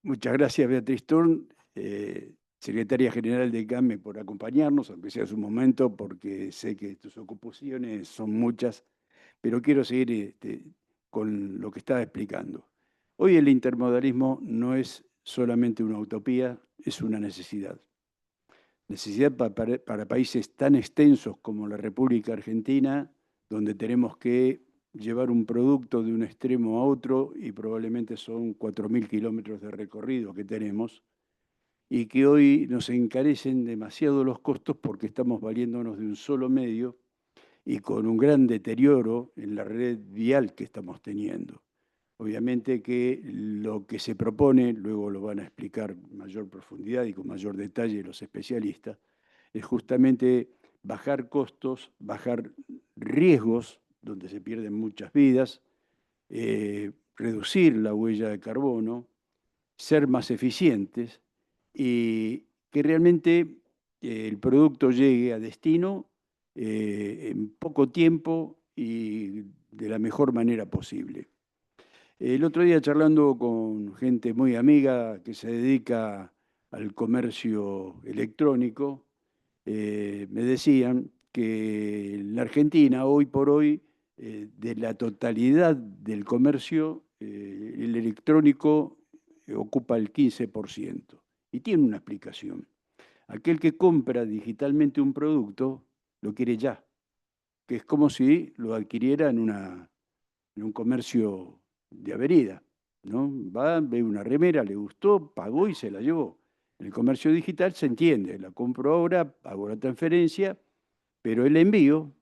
Muchas gracias, Beatriz Turn, secretaria general de CAME, por acompañarnos, aunque sea su momento, porque sé que tus ocupaciones son muchas, pero quiero seguir con lo que estaba explicando. Hoy el intermodalismo no es solamente una utopía, es una necesidad. Necesidad para países tan extensos como la República Argentina, donde tenemos que llevar un producto de un extremo a otro y probablemente son 4.000 kilómetros de recorrido que tenemos y que hoy nos encarecen demasiado los costos porque estamos valiéndonos de un solo medio y con un gran deterioro en la red vial que estamos teniendo. Obviamente que lo que se propone, luego lo van a explicar en mayor profundidad y con mayor detalle los especialistas, es justamente bajar costos, bajar riesgos, donde se pierden muchas vidas, reducir la huella de carbono, ser más eficientes y que realmente el producto llegue a destino en poco tiempo y de la mejor manera posible. El otro día charlando con gente muy amiga que se dedica al comercio electrónico, me decían que en la Argentina, hoy por hoy, de la totalidad del comercio, el electrónico ocupa el 15%. Y tiene una explicación. Aquel que compra digitalmente un producto lo quiere ya, que es como si lo adquiriera en un comercio de avenida, ¿no? Va, ve una remera, le gustó, pagó y se la llevó. En el comercio digital se entiende, la compro ahora, hago la transferencia, pero el envío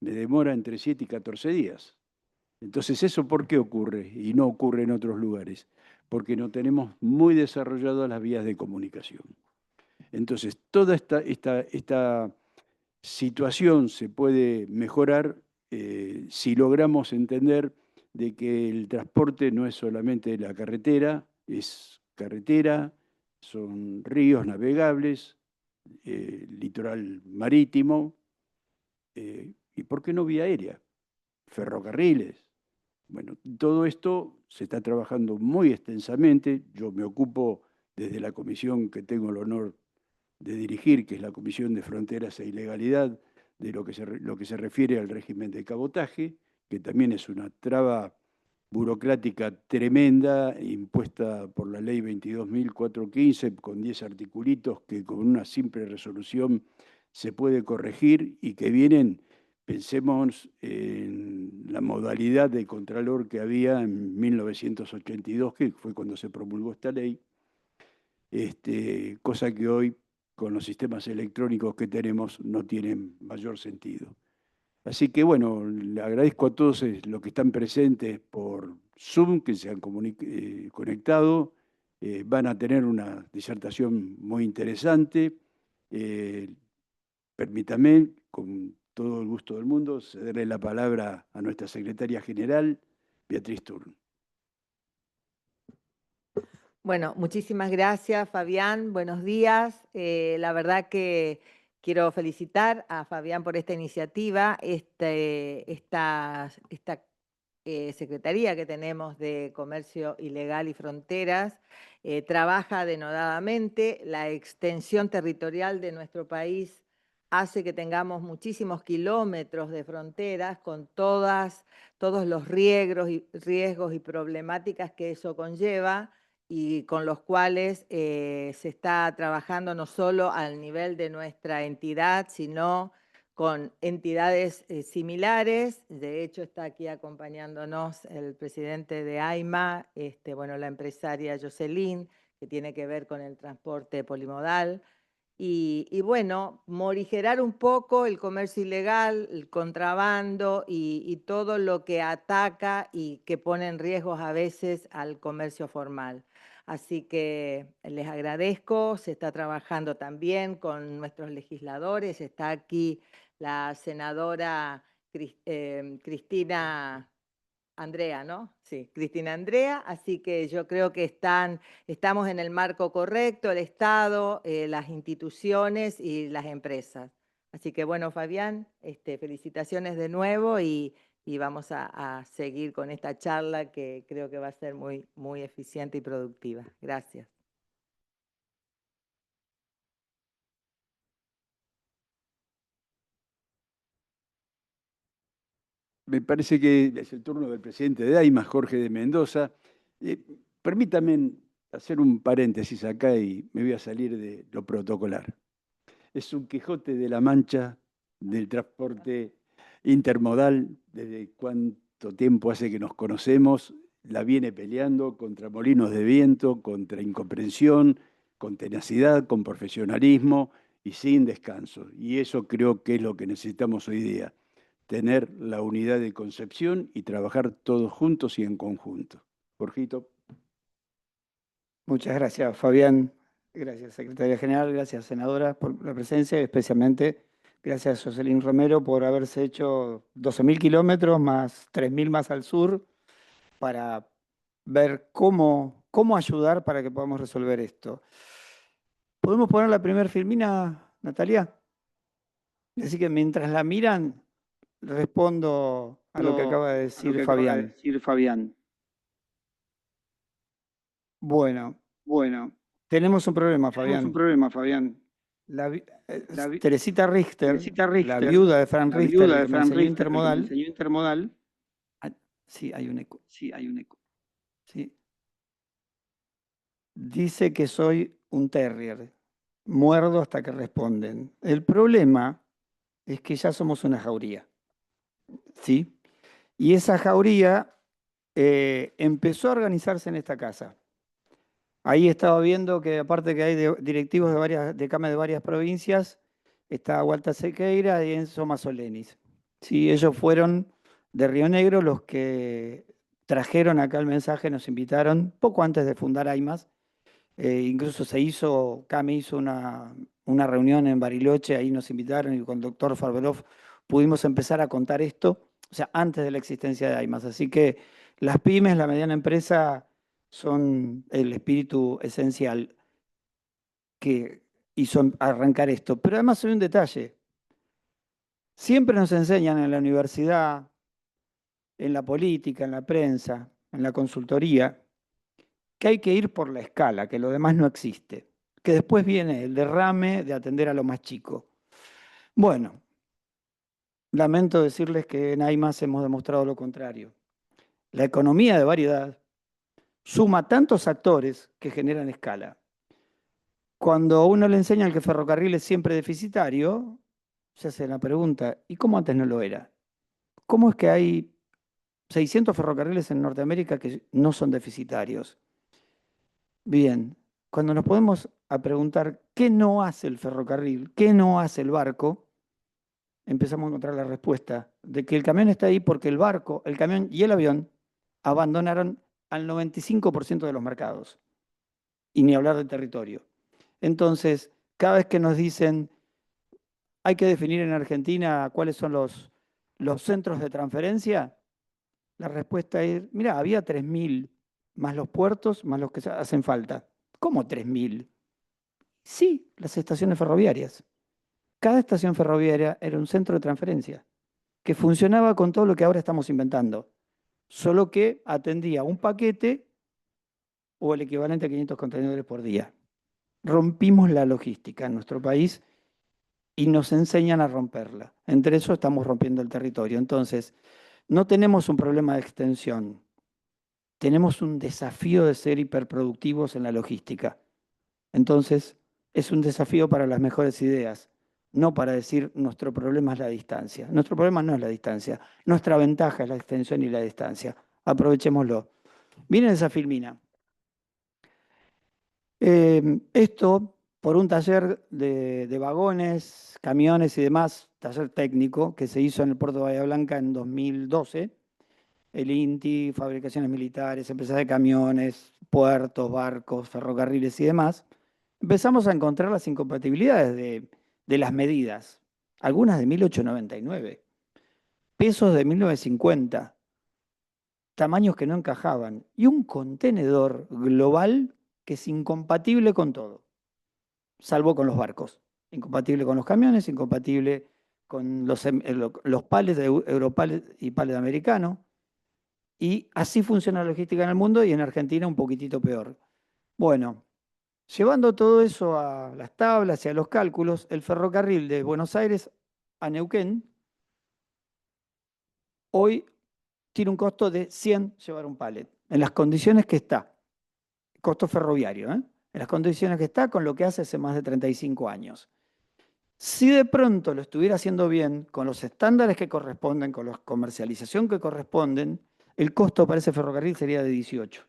me demora entre 7 y 14 días. Entonces, ¿eso por qué ocurre? Y no ocurre en otros lugares, porque no tenemos muy desarrolladas las vías de comunicación. Entonces, toda esta situación se puede mejorar si logramos entender de que el transporte no es solamente la carretera, es carretera, son ríos navegables, litoral marítimo, y ¿por qué no vía aérea? Ferrocarriles. Bueno, todo esto se está trabajando muy extensamente. Yo me ocupo desde la comisión que tengo el honor de dirigir, que es la Comisión de Fronteras e Ilegalidad, de lo que se refiere al régimen de cabotaje, que también es una traba burocrática tremenda impuesta por la ley 22.415 con 10 articulitos que con una simple resolución se puede corregir y que vienen, pensemos en la modalidad de contralor que había en 1982, que fue cuando se promulgó esta ley, cosa que hoy con los sistemas electrónicos que tenemos no tienen mayor sentido. Así que bueno, le agradezco a todos los que están presentes por Zoom, que se han conectado. Van a tener una disertación muy interesante. Eh, Permítame, con todo el gusto del mundo, cederle la palabra a nuestra secretaria general, Beatriz Turn. Bueno, muchísimas gracias, Fabián. Buenos días. La verdad que quiero felicitar a Fabián por esta iniciativa, esta Secretaría que tenemos de Comercio Ilegal y Fronteras. Trabaja denodadamente. La extensión territorial de nuestro país hace que tengamos muchísimos kilómetros de fronteras con todos los riesgos y problemáticas que eso conlleva, y con los cuales se está trabajando no solo al nivel de nuestra entidad, sino con entidades similares. De hecho, está aquí acompañándonos el presidente de AIMA, bueno, la empresaria Jocelyn, que tiene que ver con el transporte polimodal. Y bueno, morigerar un poco el comercio ilegal, el contrabando y todo lo que ataca y que pone en riesgo a veces al comercio formal. Así que les agradezco. Se está trabajando también con nuestros legisladores. Está aquí la senadora Cristina Andrea, ¿no? Sí, Cristina Andrea. Así que yo creo que estamos en el marco correcto, el Estado, las instituciones y las empresas. Así que bueno, Fabián, felicitaciones de nuevo y y vamos a seguir con esta charla que creo que va a ser muy, muy eficiente y productiva. Gracias. Me parece que es el turno del presidente de AIMA, Jorge de Mendoza. Permítame hacer un paréntesis acá y me voy a salir de lo protocolar. Es un Quijote de la Mancha del transporte intermodal. Desde cuánto tiempo hace que nos conocemos, la viene peleando contra molinos de viento, contra incomprensión, con tenacidad, con profesionalismo y sin descanso. Y eso creo que es lo que necesitamos hoy día, tener la unidad de concepción y trabajar todos juntos y en conjunto. Jorgito. Muchas gracias, Fabián. Gracias, secretaria general. Gracias, senadora, por la presencia. Y especialmente gracias, Jocelyn Romero, por haberse hecho 12.000 kilómetros más 3.000 más al sur para ver cómo ayudar para que podamos resolver esto. ¿Podemos poner la primera filmina, Natalia? Así que mientras la miran, respondo a lo que acaba de decir Fabián. Bueno, tenemos un problema, Fabián. Teresita Richter, la viuda de Frank Richter, el que me enseñó intermodal. Sí, hay un eco. Sí. Dice que soy un terrier. Muerdo hasta que responden. El problema es que ya somos una jauría. ¿Sí? Y esa jauría empezó a organizarse en esta casa. Ahí estaba viendo que aparte que hay directivos de CAME de varias provincias, está Walter Sequeira y Enzo Mazzolenis. Sí, ellos fueron de Río Negro los que trajeron acá el mensaje, nos invitaron poco antes de fundar AIMAS. Incluso CAME hizo una reunión en Bariloche, ahí nos invitaron y con el doctor Farbelov pudimos empezar a contar esto, o sea, antes de la existencia de AIMAS. Así que las pymes, la mediana empresa, son el espíritu esencial que hizo arrancar esto. Pero además hay un detalle. Siempre nos enseñan en la universidad, en la política, en la prensa, en la consultoría, que hay que ir por la escala, que lo demás no existe. Que después viene el derrame de atender a lo más chico. Bueno, lamento decirles que en AIMAS hemos demostrado lo contrario. La economía de variedad suma tantos actores que generan escala. Cuando uno le enseña que el ferrocarril es siempre deficitario, se hace la pregunta, ¿y cómo antes no lo era? ¿Cómo es que hay 600 ferrocarriles en Norteamérica que no son deficitarios? Bien, cuando nos podemos a preguntar qué no hace el ferrocarril, qué no hace el barco, empezamos a encontrar la respuesta de que el camión está ahí porque el barco, el camión y el avión abandonaron al 95% de los mercados. Y ni hablar del territorio. Entonces, cada vez que nos dicen, hay que definir en Argentina cuáles son los centros de transferencia, la respuesta es, mira, había 3.000 más los puertos, más los que hacen falta. ¿Cómo 3.000? Sí, las estaciones ferroviarias. Cada estación ferroviaria era un centro de transferencia que funcionaba con todo lo que ahora estamos inventando, solo que atendía un paquete o el equivalente a 500 contenedores por día. Rompimos la logística en nuestro país y nos enseñan a romperla. Entre eso estamos rompiendo el territorio. Entonces, no tenemos un problema de extensión, tenemos un desafío de ser hiperproductivos en la logística. Entonces, es un desafío para las mejores ideas, no para decir nuestro problema es la distancia. Nuestro problema no es la distancia, nuestra ventaja es la extensión y la distancia. Aprovechémoslo. Miren esa filmina. Esto por un taller de vagones, camiones y demás, taller técnico, que se hizo en el puerto de Bahía Blanca en 2012. El INTI, fabricaciones militares, empresas de camiones, puertos, barcos, ferrocarriles y demás. Empezamos a encontrar las incompatibilidades de las medidas, algunas de 1899, pesos de 1950, tamaños que no encajaban, y un contenedor global que es incompatible con todo, salvo con los barcos, incompatible con los camiones, incompatible con los palets de Europalet y palet americano, y así funciona la logística en el mundo y en Argentina un poquitito peor. Bueno, llevando todo eso a las tablas y a los cálculos, el ferrocarril de Buenos Aires a Neuquén hoy tiene un costo de 100 llevar un pallet, en las condiciones que está, costo ferroviario, en las condiciones que está con lo que hace hace más de 35 años. Si de pronto lo estuviera haciendo bien, con los estándares que corresponden, con la comercialización que corresponden, el costo para ese ferrocarril sería de 18.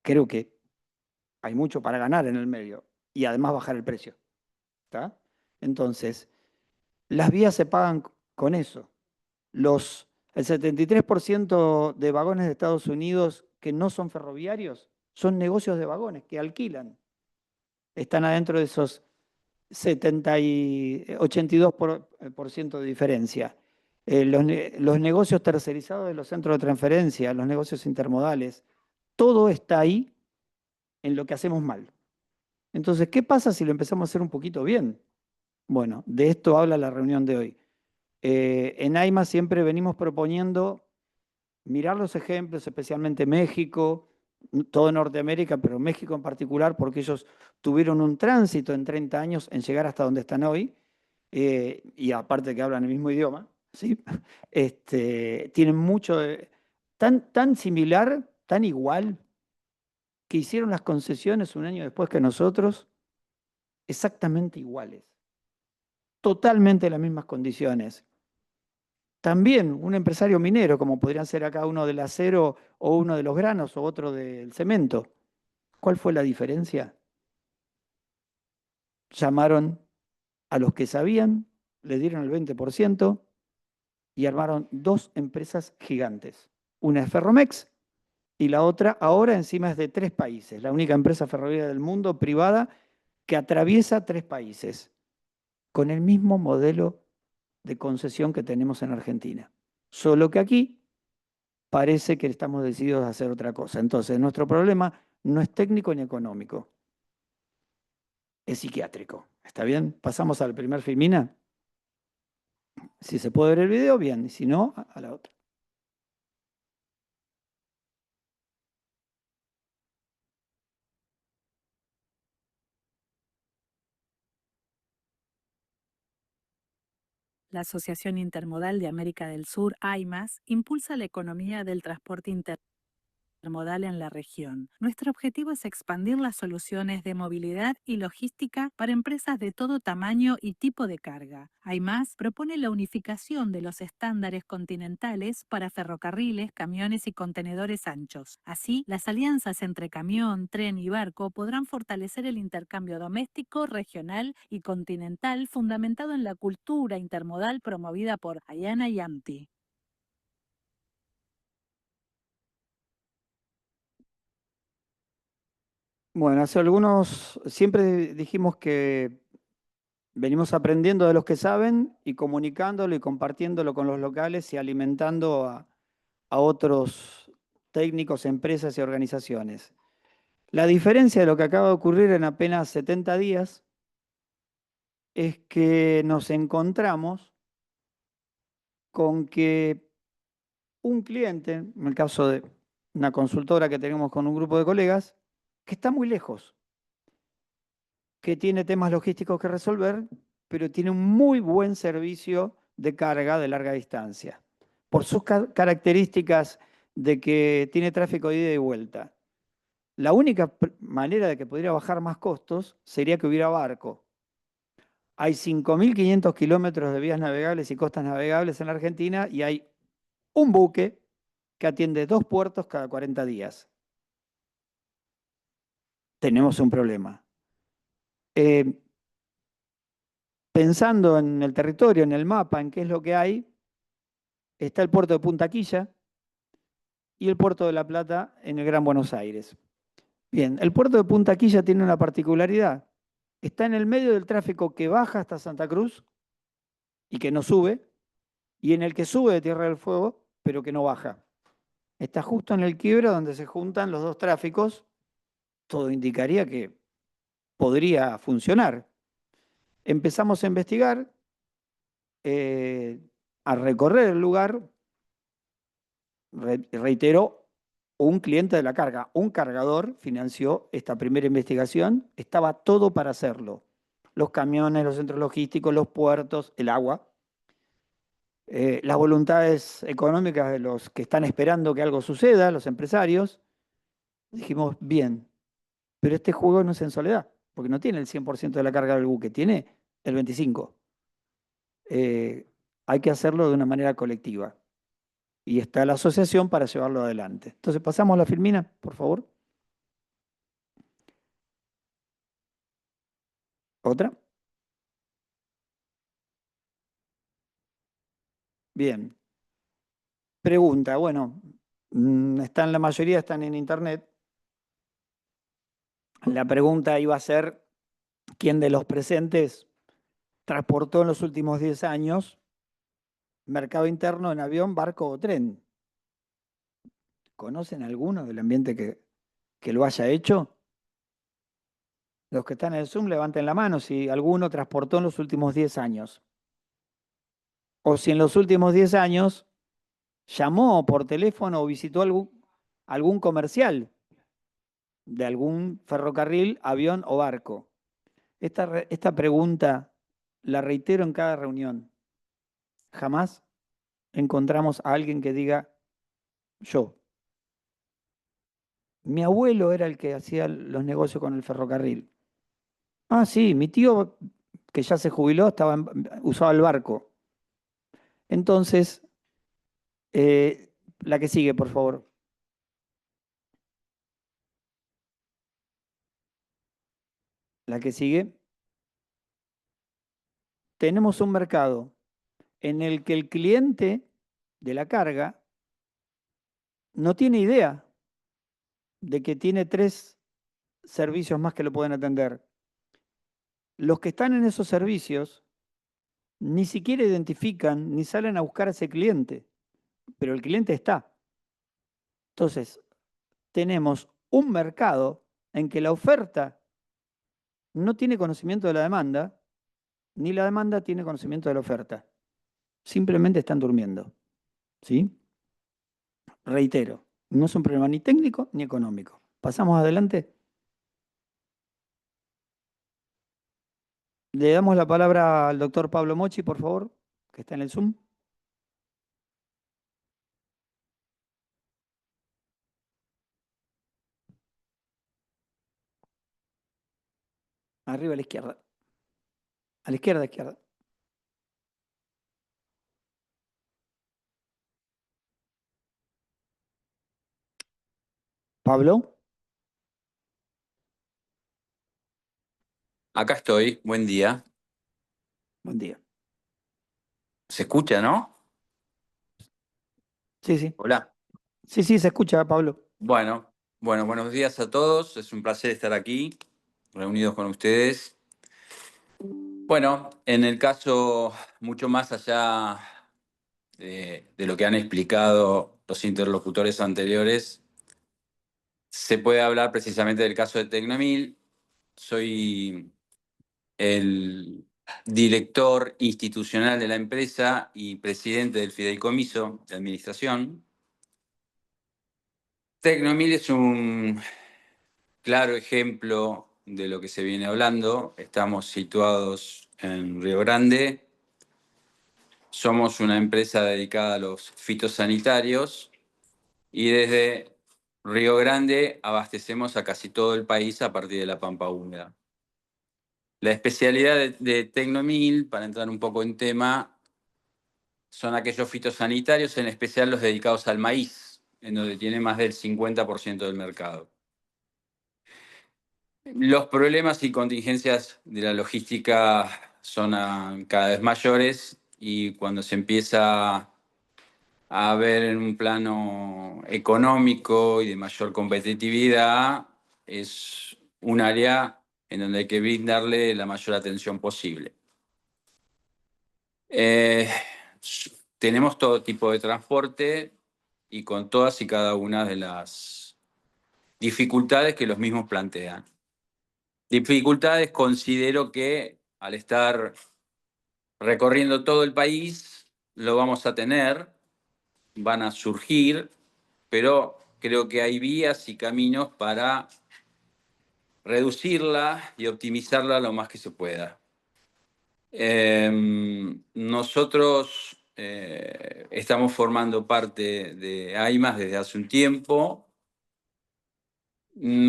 Creo que hay mucho para ganar en el medio y además bajar el precio. ¿Está? Entonces, las vías se pagan con eso. El 73% de vagones de Estados Unidos que no son ferroviarios son negocios de vagones que alquilan. Están adentro de esos 82% de diferencia. Los negocios tercerizados de los centros de transferencia, los negocios intermodales, todo está ahí en lo que hacemos mal. Entonces, ¿qué pasa si lo empezamos a hacer un poquito bien? Bueno, de esto habla la reunión de hoy. En AIMA siempre venimos proponiendo mirar los ejemplos, especialmente México, todo Norteamérica, pero México en particular, porque ellos tuvieron un tránsito en 30 años en llegar hasta donde están hoy, y aparte que hablan el mismo idioma, ¿sí? Tienen mucho, tan similar, tan igual, que hicieron las concesiones un año después que nosotros, exactamente iguales, totalmente las mismas condiciones. También un empresario minero, como podrían ser acá uno del acero o uno de los granos o otro del cemento. ¿Cuál fue la diferencia? Llamaron a los que sabían, le dieron el 20% y armaron dos empresas gigantes. Una es Ferromex y la otra ahora encima es de 3 países, la única empresa ferroviaria del mundo privada que atraviesa 3 países, con el mismo modelo de concesión que tenemos en Argentina. Solo que aquí parece que estamos decididos a hacer otra cosa. Entonces, nuestro problema no es técnico ni económico, es psiquiátrico. ¿Está bien? Pasamos al primer filmina. Si se puede ver el video, bien, y si no, a la otra. La Asociación Intermodal de América del Sur, AIMAS, impulsa la economía del transporte intermodal en la región. Nuestro objetivo es expandir las soluciones de movilidad y logística para empresas de todo tamaño y tipo de carga. AIMAS propone la unificación de los estándares continentales para ferrocarriles, camiones y contenedores anchos. Así, las alianzas entre camión, tren y barco podrán fortalecer el intercambio doméstico, regional y continental fundamentado en la cultura intermodal promovida por Ayana y AMTI. Bueno, siempre dijimos que venimos aprendiendo de los que saben y comunicándolo y compartiéndolo con los locales y alimentando a otros técnicos, empresas y organizaciones. La diferencia de lo que acaba de ocurrir en apenas 70 días es que nos encontramos con que un cliente, en el caso de una consultora que tenemos con un grupo de colegas, que está muy lejos, que tiene temas logísticos que resolver, pero tiene un muy buen servicio de carga de larga distancia, por sus características de que tiene tráfico de ida y vuelta. La única manera de que pudiera bajar más costos sería que hubiera barco. Hay 5.500 kilómetros de vías navegables y costas navegables en la Argentina y hay un buque que atiende 2 puertos cada 40 días. Tenemos un problema. Pensando en el territorio, en el mapa, en qué es lo que hay, está el puerto de Punta Quilla y el puerto de La Plata en el Gran Buenos Aires. Bien, el puerto de Punta Quilla tiene una particularidad. Está en el medio del tráfico que baja hasta Santa Cruz y que no sube, y en el que sube de Tierra del Fuego, pero que no baja. Está justo en el quiebre donde se juntan los dos tráficos. Todo indicaría que podría funcionar. Empezamos a investigar a recorrer el lugar, reitero, un cliente de la carga, un cargador financió esta primera investigación, estaba todo para hacerlo. Los camiones, los centros logísticos, los puertos, el agua. Las voluntades económicas de los que están esperando que algo suceda, los empresarios. Dijimos, bien, pero este juego no es en soledad, porque no tiene el 100% de la carga del buque, tiene el 25%. Hay que hacerlo de una manera colectiva. Y está la asociación para llevarlo adelante. Entonces, pasamos a la filmina, por favor. ¿Otra? Bien. Pregunta, bueno, están, la mayoría están en internet. La pregunta iba a ser, ¿quién de los presentes transportó en los últimos 10 años mercado interno en avión, barco o tren? ¿Conocen alguno del ambiente que lo haya hecho? Los que están en el Zoom, levanten la mano si alguno transportó en los últimos 10 años. O si en los últimos 10 años llamó por teléfono o visitó algún comercial de algún ferrocarril, avión o barco. Esta pregunta la reitero en cada reunión. Jamás encontramos a alguien que diga yo. Mi abuelo era el que hacía los negocios con el ferrocarril. Ah, sí, mi tío, que ya se jubiló, usaba el barco. Entonces, la que sigue, por favor. La que sigue. Tenemos un mercado en el que el cliente de la carga no tiene idea de que tiene 3 servicios más que lo pueden atender. Los que están en esos servicios ni siquiera identifican ni salen a buscar a ese cliente, pero el cliente está. Entonces, tenemos un mercado en que la oferta no tiene conocimiento de la demanda, ni la demanda tiene conocimiento de la oferta. Simplemente están durmiendo. ¿Sí? Reitero, no es un problema ni técnico ni económico. Pasamos adelante. Le damos la palabra al doctor Pablo Mochi, por favor, que está en el Zoom. Arriba a la izquierda. A la izquierda, izquierda. Pablo. Acá estoy, buen día. Buen día. ¿Se escucha, no? Sí, sí. Hola. Sí, sí, se escucha, Pablo. Bueno, buenos días a todos. Es un placer estar aquí, reunidos con ustedes. Bueno, en el caso mucho más allá de lo que han explicado los interlocutores anteriores, se puede hablar precisamente del caso de Tecnomil. Soy el director institucional de la empresa y presidente del fideicomiso de administración. Tecnomil es un claro ejemplo de lo que se viene hablando. Estamos situados en Río Grande. Somos una empresa dedicada a los fitosanitarios y desde Río Grande abastecemos a casi todo el país a partir de la pampa húmeda. La especialidad de Tecnomil, para entrar un poco en tema, son aquellos fitosanitarios, en especial los dedicados al maíz, en donde tiene más del 50% del mercado. Los problemas y contingencias de la logística son cada vez mayores y cuando se empieza a ver en un plano económico y de mayor competitividad, es un área en donde hay que brindarle la mayor atención posible. Tenemos todo tipo de transporte y con todas y cada una de las dificultades que los mismos plantean. Dificultades, considero que al estar recorriendo todo el país lo vamos a tener, van a surgir, pero creo que hay vías y caminos para reducirla y optimizarla lo más que se pueda. Nosotros estamos formando parte de AIMAS desde hace un tiempo,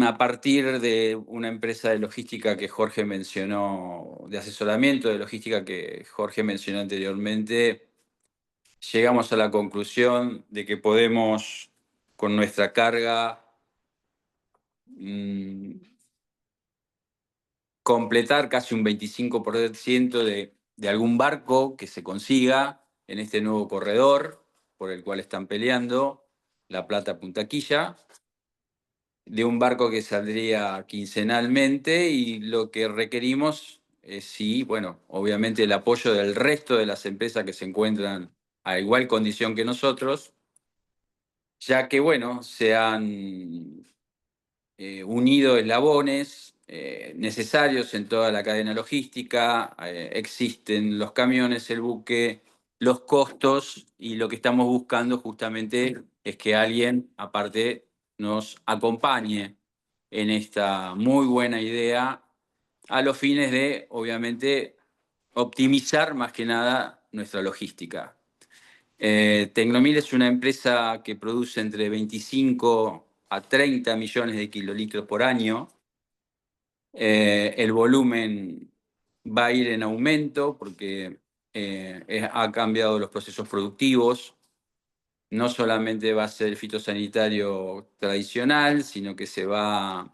a partir de una empresa de logística que Jorge mencionó, de asesoramiento de logística que Jorge mencionó anteriormente. Llegamos a la conclusión de que podemos, con nuestra carga, completar casi un 25% de algún barco que se consiga en este nuevo corredor por el cual están peleando, La Plata-Punta Quilla, de un barco que saldría quincenalmente, y lo que requerimos es, sí, bueno, obviamente el apoyo del resto de las empresas que se encuentran a igual condición que nosotros, ya que, bueno, se han unido eslabones necesarios en toda la cadena logística, existen los camiones, el buque, los costos, y lo que estamos buscando justamente es que alguien, aparte, nos acompañe en esta muy buena idea a los fines de, obviamente, optimizar más que nada nuestra logística. Tecnomil es una empresa que produce entre 25 a 30 millones de kilolitros por año. El volumen va a ir en aumento porque ha cambiado los procesos productivos. No solamente va a ser el fitosanitario tradicional, sino que se va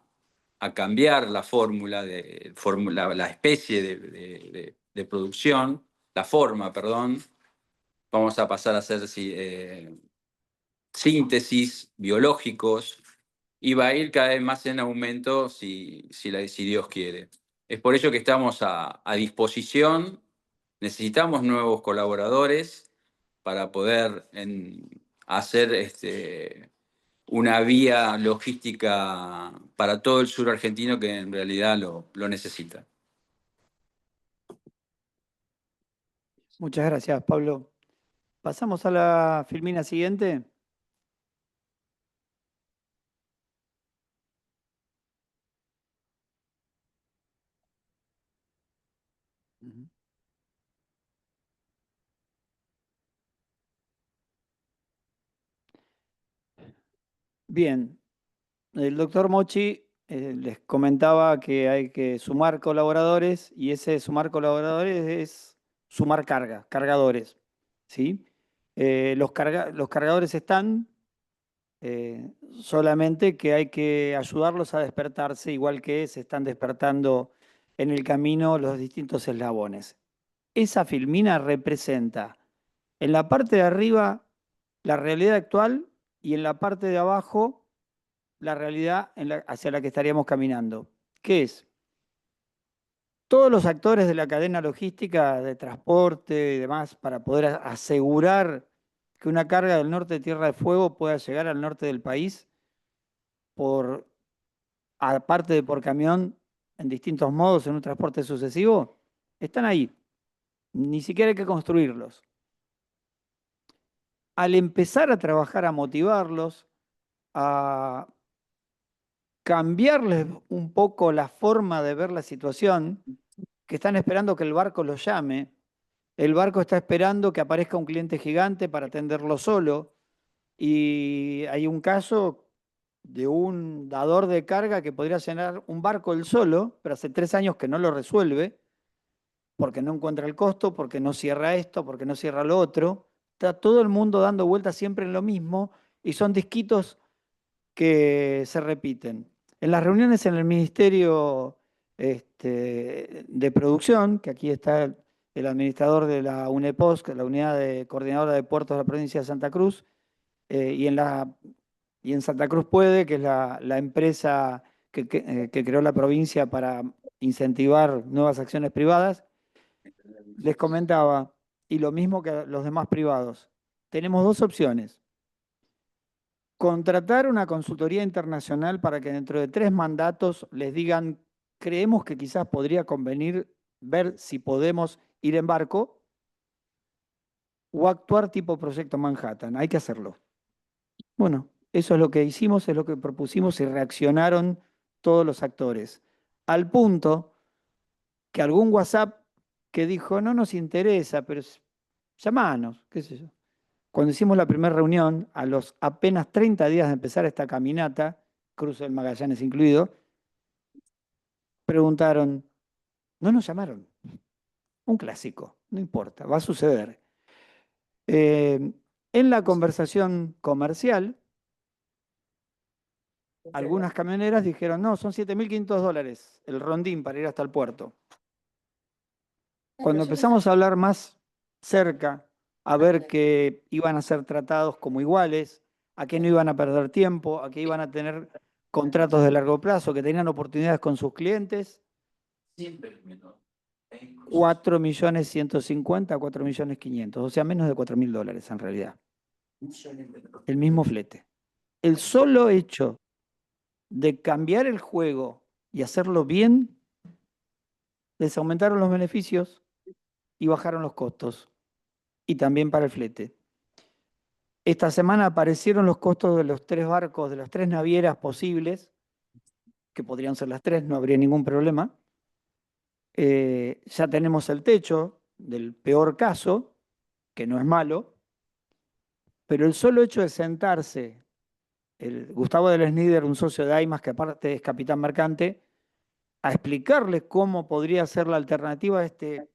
a cambiar la fórmula, la especie de producción, la forma, perdón. Vamos a pasar a hacer síntesis biológicos, y va a ir cada vez más en aumento si Dios quiere. Es por ello que estamos a disposición. Necesitamos nuevos colaboradores para poder hacer una vía logística para todo el sur argentino, que en realidad lo necesita. Muchas gracias, Pablo. Pasamos a la filmina siguiente. Bien, el doctor Mochi les comentaba que hay que sumar colaboradores, y ese sumar colaboradores es sumar cargadores, ¿sí? Los cargadores están, solamente que hay que ayudarlos a despertarse, igual que se están despertando en el camino los distintos eslabones. Esa filmina representa en la parte de arriba la realidad actual, y en la parte de abajo la realidad hacia la que estaríamos caminando. ¿Qué es? Todos los actores de la cadena logística de transporte y demás, para poder asegurar que una carga del norte de Tierra de Fuego pueda llegar al norte del país, aparte de por camión, en distintos modos, en un transporte sucesivo, están ahí. Ni siquiera hay que construirlos. Al empezar a trabajar, a motivarlos, a cambiarles un poco la forma de ver la situación, que están esperando que el barco los llame, el barco está esperando que aparezca un cliente gigante para atenderlo solo, y hay un caso de un dador de carga que podría llenar un barco él solo, pero hace 3 años que no lo resuelve, porque no encuentra el costo, porque no cierra esto, porque no cierra lo otro. Está todo el mundo dando vueltas siempre en lo mismo, y son disquitos que se repiten. En las reuniones en el Ministerio de Producción, que aquí está el administrador de la UNEPOS, que es la Unidad Coordinadora de Puertos de la provincia de Santa Cruz, y en Santa Cruz Puede, que es la empresa que creó la provincia para incentivar nuevas acciones privadas, les comentaba, y lo mismo que los demás privados, tenemos 2 opciones. Contratar una consultoría internacional para que dentro de 3 mandatos les digan: creemos que quizás podría convenir ver si podemos ir en barco, o actuar tipo Proyecto Manhattan. Hay que hacerlo. Bueno, eso es lo que hicimos, es lo que propusimos y reaccionaron todos los actores. Al punto que algún WhatsApp que dijo, no nos interesa, pero llamanos, qué sé yo. Cuando hicimos la primera reunión, a los apenas 30 días de empezar esta caminata, cruce del Magallanes incluido, preguntaron, no nos llamaron. Un clásico, no importa, va a suceder. En la conversación comercial, algunas camioneras dijeron, no, son $7.500 el rondín para ir hasta el puerto. Cuando empezamos a hablar más cerca, a ver que iban a ser tratados como iguales, a que no iban a perder tiempo, a que iban a tener contratos de largo plazo, que tenían oportunidades con sus clientes, 4.150.000 a 4.500.000, o sea, menos de $4.000 en realidad. El mismo flete. El solo hecho de cambiar el juego y hacerlo bien, les aumentaron los beneficios y bajaron los costos. Y también para el flete. Esta semana aparecieron los costos de los 3 barcos, de las 3 navieras posibles, que podrían ser las 3, no habría ningún problema. Ya tenemos el techo del peor caso, que no es malo, pero el solo hecho de sentarse, Gustavo del Snider, un socio de AIMAS, que aparte es capitán mercante, a explicarles cómo podría ser la alternativa a este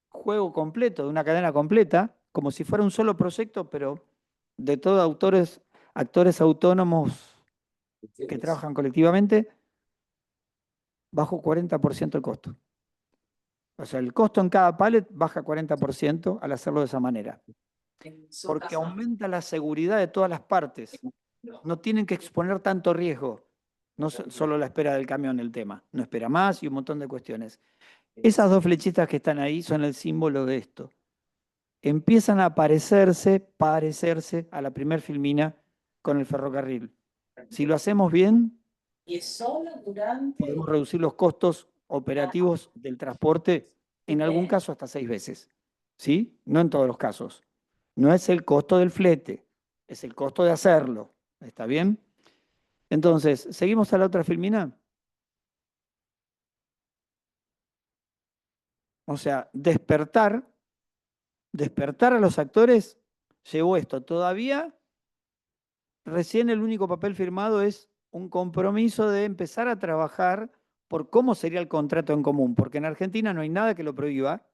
juego completo, de una cadena completa, como si fuera un solo proyecto, pero de todos actores autónomos que trabajan colectivamente, bajo 40% el costo. O sea, el costo en cada pallet baja 40% al hacerlo de esa manera. Porque aumenta la seguridad de todas las partes. No tienen que exponer tanto riesgo. No solo la espera del camión el tema. No espera más y un montón de cuestiones. Esas 2 flechitas que están ahí son el símbolo de esto. Empiezan a parecerse a la primer filmina con el ferrocarril. Si lo hacemos bien, podemos reducir los costos operativos del transporte, en algún caso hasta 6 veces. ¿Sí? No en todos los casos. No es el costo del flete, es el costo de hacerlo. ¿Está bien? Entonces, ¿seguimos a la otra filmina? O sea, despertar a los actores llevó esto. Todavía, recién el único papel firmado es un compromiso de empezar a trabajar por cómo sería el contrato en común, porque en Argentina no hay nada que lo prohíba,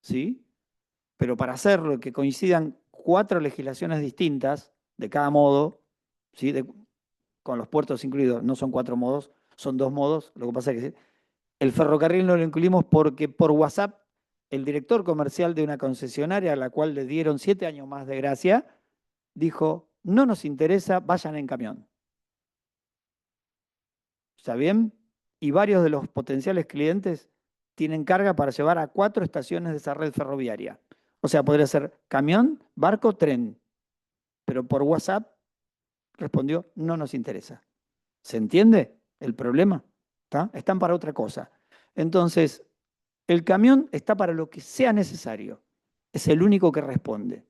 ¿sí? Pero para hacerlo, que coincidan 4 legislaciones distintas de cada modo, ¿sí? Con los puertos incluidos, no son 4 modos, son 2 modos. Lo que pasa es que el ferrocarril no lo incluimos porque por WhatsApp el director comercial de una concesionaria a la cual le dieron 7 años más de gracia, dijo, no nos interesa, vayan en camión. ¿Está bien? Y varios de los potenciales clientes tienen carga para llevar a 4 estaciones de esa red ferroviaria. O sea, podría ser camión, barco, tren. Pero por WhatsApp respondió, no nos interesa. ¿Se entiende el problema? ¿Está? Están para otra cosa. Entonces, el camión está para lo que sea necesario. Es el único que responde.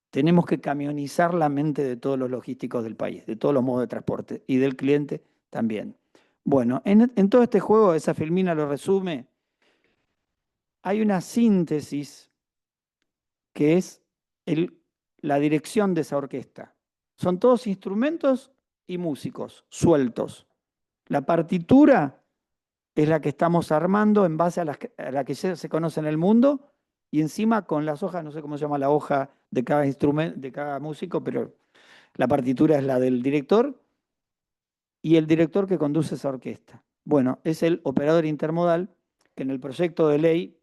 Tenemos que camionizar la mente de todos los logísticos del país, de todos los modos de transporte y del cliente también. Bueno, en todo este juego, esa filmina lo resume, hay una síntesis que es la dirección de esa orquesta. Son todos instrumentos y músicos sueltos. La partitura es la que estamos armando en base a la que ya se conoce en el mundo y encima con las hojas, no sé cómo se llama la hoja de cada instrumento, de cada músico, pero la partitura es la del director y el director que conduce esa orquesta. Bueno, es el operador intermodal que en el proyecto de ley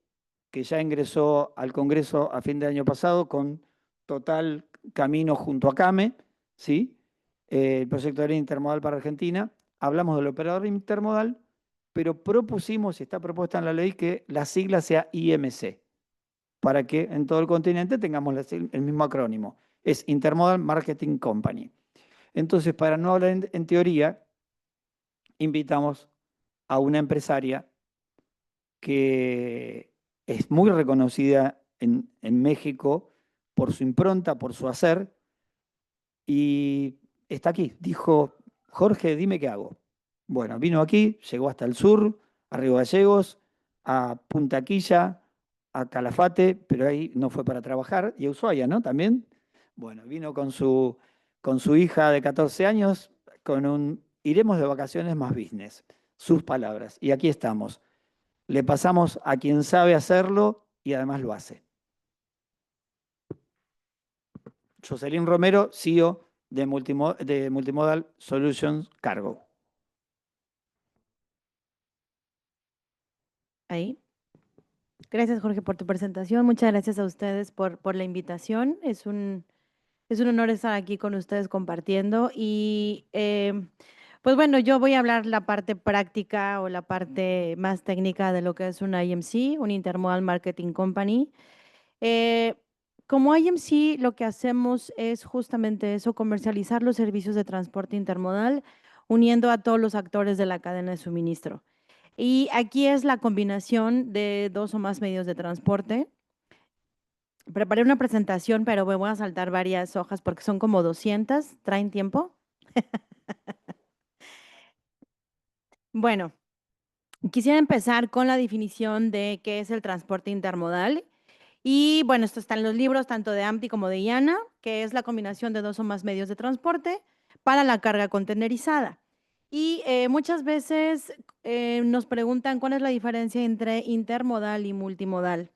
que ya ingresó al Congreso a fin de año pasado con total camino junto a CAME, ¿sí? El proyecto de ley intermodal para Argentina. Hablamos del operador intermodal, pero propusimos, y está propuesta en la ley, que la sigla sea IMC, para que en todo el continente tengamos el mismo acrónimo. Es Intermodal Marketing Company. Entonces, para no hablar en teoría, invitamos a una empresaria que es muy reconocida en México por su impronta, por su hacer, y está aquí. Dijo, Jorge, dime qué hago. Bueno, vino aquí, llegó hasta el sur, a Río Gallegos, a Punta Quilla, a Calafate, pero ahí no fue para trabajar, y a Ushuaia, ¿no? También. Bueno, vino con su hija de 14 años, con un iremos de vacaciones más business, sus palabras. Y aquí estamos. Le pasamos a quien sabe hacerlo y además lo hace. Jocelyn Romero, CEO de Multimodal Solutions Cargo. Ahí. Gracias, Jorge, por tu presentación. Muchas gracias a ustedes por la invitación. Es un honor estar aquí con ustedes compartiendo. Y pues bueno, yo voy a hablar la parte práctica o la parte más técnica de lo que es un IMC, un Intermodal Marketing Company. Como IMC, lo que hacemos es justamente eso, comercializar los servicios de transporte intermodal, uniendo a todos los actores de la cadena de suministro. Y aquí es la combinación de 2 o más medios de transporte. Preparé una presentación, pero me voy a saltar varias hojas porque son como 200. ¿Traen tiempo? Bueno, quisiera empezar con la definición de qué es el transporte intermodal. Y bueno, esto está en los libros tanto de AMTI como de IANA, que es la combinación de 2 o más medios de transporte para la carga contenerizada. Y muchas veces nos preguntan cuál es la diferencia entre intermodal y multimodal.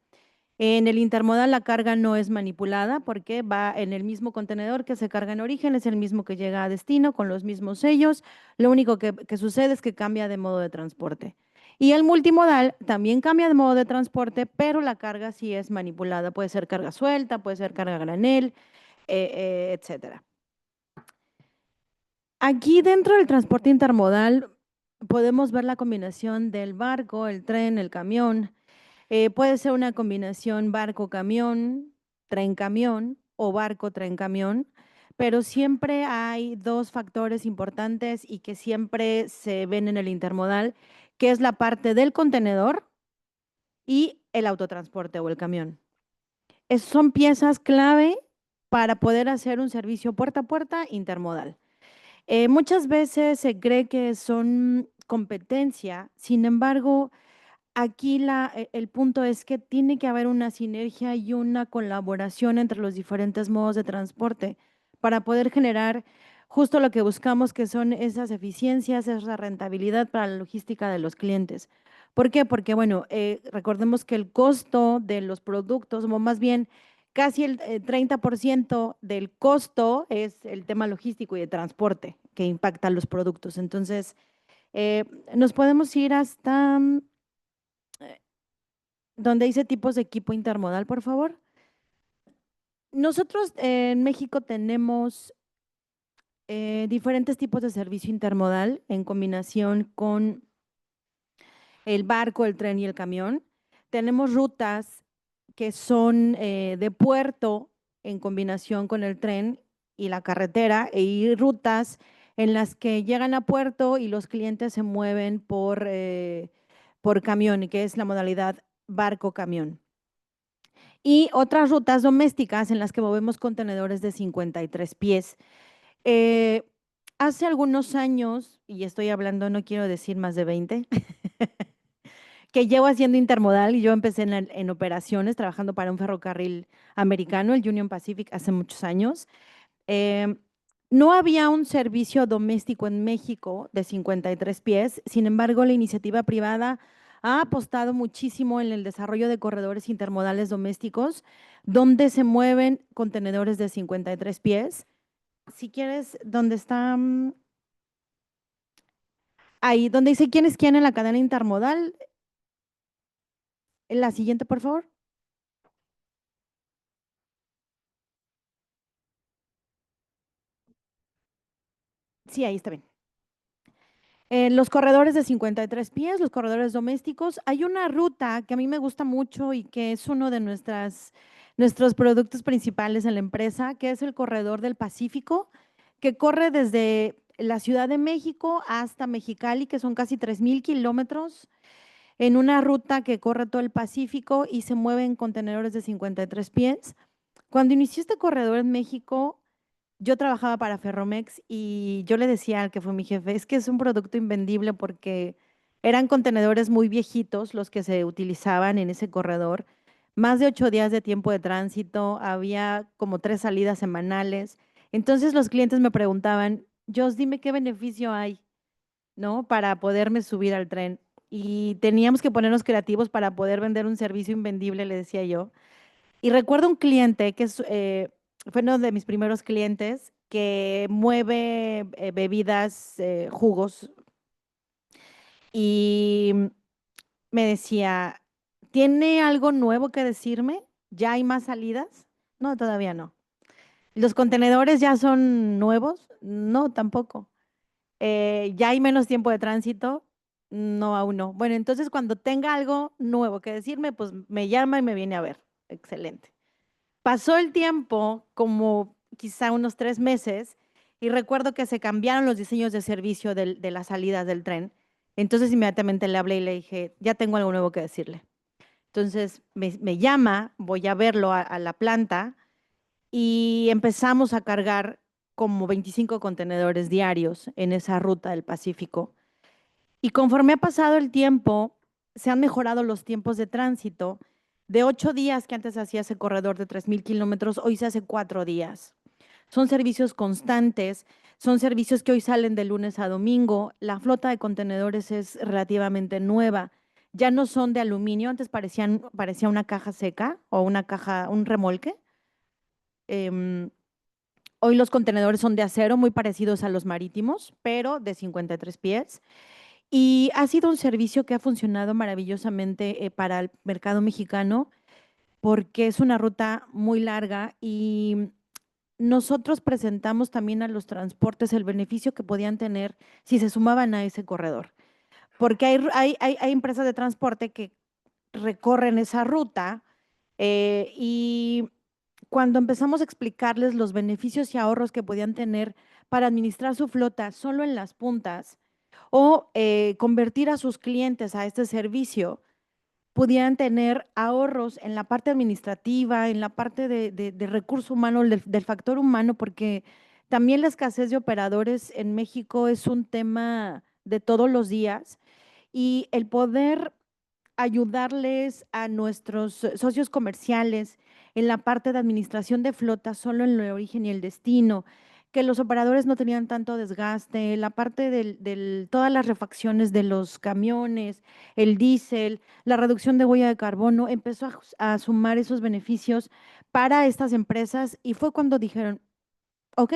En el intermodal la carga no es manipulada porque va en el mismo contenedor que se carga en origen, es el mismo que llega a destino con los mismos sellos. Lo único que sucede es que cambia de modo de transporte. Y el multimodal también cambia de modo de transporte, pero la carga sí es manipulada. Puede ser carga suelta, puede ser carga a granel, etcétera. Aquí dentro del transporte intermodal podemos ver la combinación del barco, el tren, el camión. Puede ser una combinación barco-camión, tren-camión o barco-tren-camión, pero siempre hay 2 factores importantes y que siempre se ven en el intermodal, que es la parte del contenedor y el autotransporte o el camión. Son piezas clave para poder hacer un servicio puerta a puerta intermodal. Muchas veces se cree que son competencia, sin embargo, aquí el punto es que tiene que haber una sinergia y una colaboración entre los diferentes modos de transporte para poder generar justo lo que buscamos, que son esas eficiencias, esa rentabilidad para la logística de los clientes. ¿Por qué? Porque, bueno, recordemos que el costo de los productos, o más bien casi el 30% del costo es el tema logístico y de transporte que impacta los productos. Entonces, nos podemos ir hasta donde dice tipos de equipo intermodal, por favor. Nosotros en México tenemos diferentes tipos de servicio intermodal en combinación con el barco, el tren y el camión. Tenemos rutas que son de puerto en combinación con el tren y la carretera, y rutas en las que llegan a puerto y los clientes se mueven por camión, que es la modalidad barco-camión. Y otras rutas domésticas en las que movemos contenedores de 53 pies. Hace algunos años, y estoy hablando, no quiero decir más de 20, que llevo haciendo intermodal, y yo empecé en operaciones trabajando para un ferrocarril americano, el Union Pacific, hace muchos años. No había un servicio doméstico en México de 53 pies, sin embargo, la iniciativa privada ha apostado muchísimo en el desarrollo de corredores intermodales domésticos, donde se mueven contenedores de 53 pies. Si quieres, donde está ahí, donde dice quién es quién en la cadena intermodal. La siguiente, por favor. Sí, ahí está bien. Los corredores de 53 pies, los corredores domésticos. Hay una ruta que a mí me gusta mucho y que es uno de nuestros productos principales en la empresa, que es el corredor del Pacífico, que corre desde la Ciudad de México hasta Mexicali, que son casi 3,000 kilómetros, en una ruta que corre todo el Pacífico y se mueven contenedores de 53 pies Cuando inició este corredor en México, yo trabajaba para Ferromex y yo le decía al que fue mi jefe, es que es un producto invendible porque eran contenedores muy viejitos los que se utilizaban en ese corredor, más de 8 días de tiempo de tránsito, había como 3 salidas semanales. Entonces los clientes me preguntaban, Jos, dime qué beneficio hay, ¿no? Para poderme subir al tren. Y teníamos que ponernos creativos para poder vender un servicio invendible, le decía yo. Y recuerdo un cliente que fue uno de mis primeros clientes que mueve bebidas, jugos, y me decía, ¿tiene algo nuevo que decirme? ¿Ya hay más salidas? No, todavía no. ¿Los contenedores ya son nuevos? No, tampoco. ¿Ya hay menos tiempo de tránsito? No, aún no. Bueno, entonces cuando tenga algo nuevo que decirme, pues me llama y me viene a ver. Excelente. Pasó el tiempo, como quizá unos 3 meses, y recuerdo que se cambiaron los diseños de servicio de las salidas del tren. Entonces inmediatamente le hablé y le dije, ya tengo algo nuevo que decirle. Entonces me llama, voy a verlo a la planta y empezamos a cargar como 25 contenedores diarios en esa ruta del Pacífico. Y conforme ha pasado el tiempo, se han mejorado los tiempos de tránsito. De 8 días que antes hacía ese corredor de 3,000 kilómetros, hoy se hace 4 días. Son servicios constantes, son servicios que hoy salen de lunes a domingo. La flota de contenedores es relativamente nueva. Ya no son de aluminio, antes parecía una caja seca o un remolque. Hoy los contenedores son de acero, muy parecidos a los marítimos, pero de 53 pies. Y ha sido un servicio que ha funcionado maravillosamente para el mercado mexicano porque es una ruta muy larga y nosotros presentamos también a los transportes el beneficio que podían tener si se sumaban a ese corredor. Porque hay empresas de transporte que recorren esa ruta y cuando empezamos a explicarles los beneficios y ahorros que podían tener para administrar su flota solo en las puntas o convertir a sus clientes a este servicio, pudieran tener ahorros en la parte administrativa, en la parte de recurso humano, del factor humano, porque también la escasez de operadores en México es un tema de todos los días y el poder ayudarles a nuestros socios comerciales en la parte de administración de flota, solo en el origen y el destino, que los operadores no tenían tanto desgaste, la parte de todas las refacciones de los camiones, el diésel, la reducción de huella de carbono, empezó a sumar esos beneficios para estas empresas y fue cuando dijeron, ok,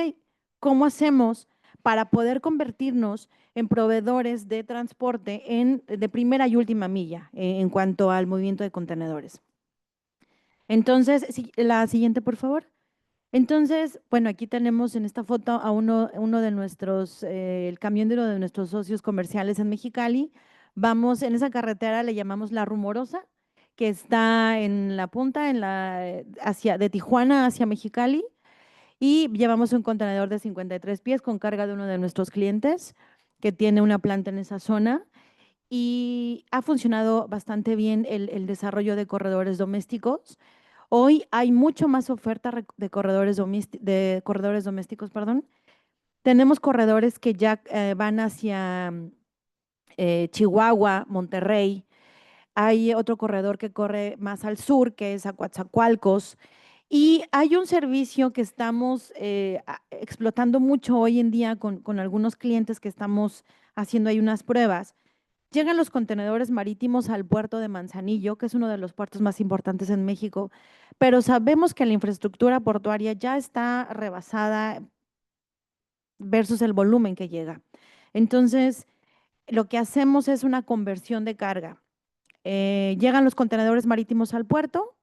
¿cómo hacemos para poder convertirnos en proveedores de transporte de primera y última milla en cuanto al movimiento de contenedores? Entonces, la siguiente, por favor. Entonces, bueno, aquí tenemos en esta foto a uno de nuestros, el camión de uno de nuestros socios comerciales en Mexicali. Vamos en esa carretera, le llamamos La Rumorosa, que está en la punta, de Tijuana hacia Mexicali. Y llevamos un contenedor de 53 pies con carga de uno de nuestros clientes que tiene una planta en esa zona y ha funcionado bastante bien el desarrollo de corredores domésticos. Hoy hay mucho más oferta de corredores domésticos, perdón. Tenemos corredores que ya van hacia Chihuahua, Monterrey. Hay otro corredor que corre más al sur, que es a Coatzacoalcos. Y hay un servicio que estamos explotando mucho hoy en día con algunos clientes que estamos haciendo ahí unas pruebas. Llegan los contenedores marítimos al puerto de Manzanillo, que es uno de los puertos más importantes en México, pero sabemos que la infraestructura portuaria ya está rebasada versus el volumen que llega. Entonces, lo que hacemos es una conversión de carga. Llegan los contenedores marítimos al puerto,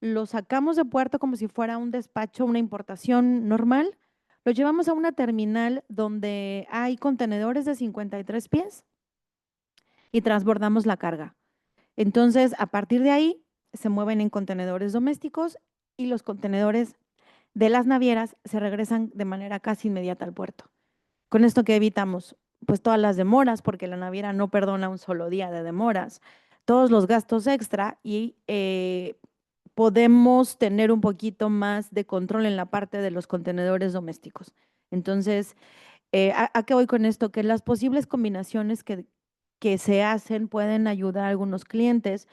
los sacamos de puerto como si fuera un despacho, una importación normal, los llevamos a una terminal donde hay contenedores de 53 pies y transbordamos la carga. Entonces, a partir de ahí, se mueven en contenedores domésticos y los contenedores de las navieras se regresan de manera casi inmediata al puerto. Con esto que evitamos, pues todas las demoras, porque la naviera no perdona un solo día de demoras, todos los gastos extra y podemos tener un poquito más de control en la parte de los contenedores domésticos. Entonces, ¿a qué voy con esto? Que las posibles combinaciones que se hacen pueden ayudar a algunos clientes.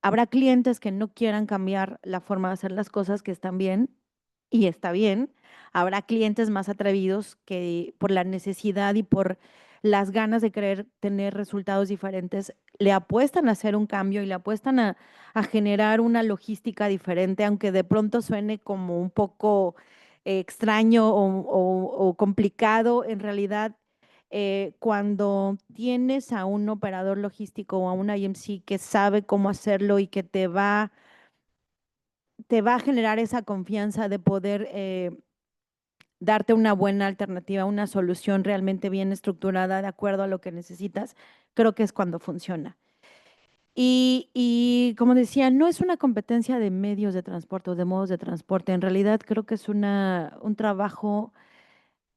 Habrá clientes que no quieran cambiar la forma de hacer las cosas, que están bien y está bien. Habrá clientes más atrevidos que por la necesidad y por las ganas de querer tener resultados diferentes, le apuestan a hacer un cambio y le apuestan a generar una logística diferente, aunque de pronto suene como un poco extraño o complicado. En realidad, cuando tienes a un operador logístico o a una IMC que sabe cómo hacerlo y que te va a generar esa confianza de poder darte una buena alternativa, una solución realmente bien estructurada de acuerdo a lo que necesitas, creo que es cuando funciona. Y como decía, no es una competencia de medios de transporte o de modos de transporte. En realidad creo que es un trabajo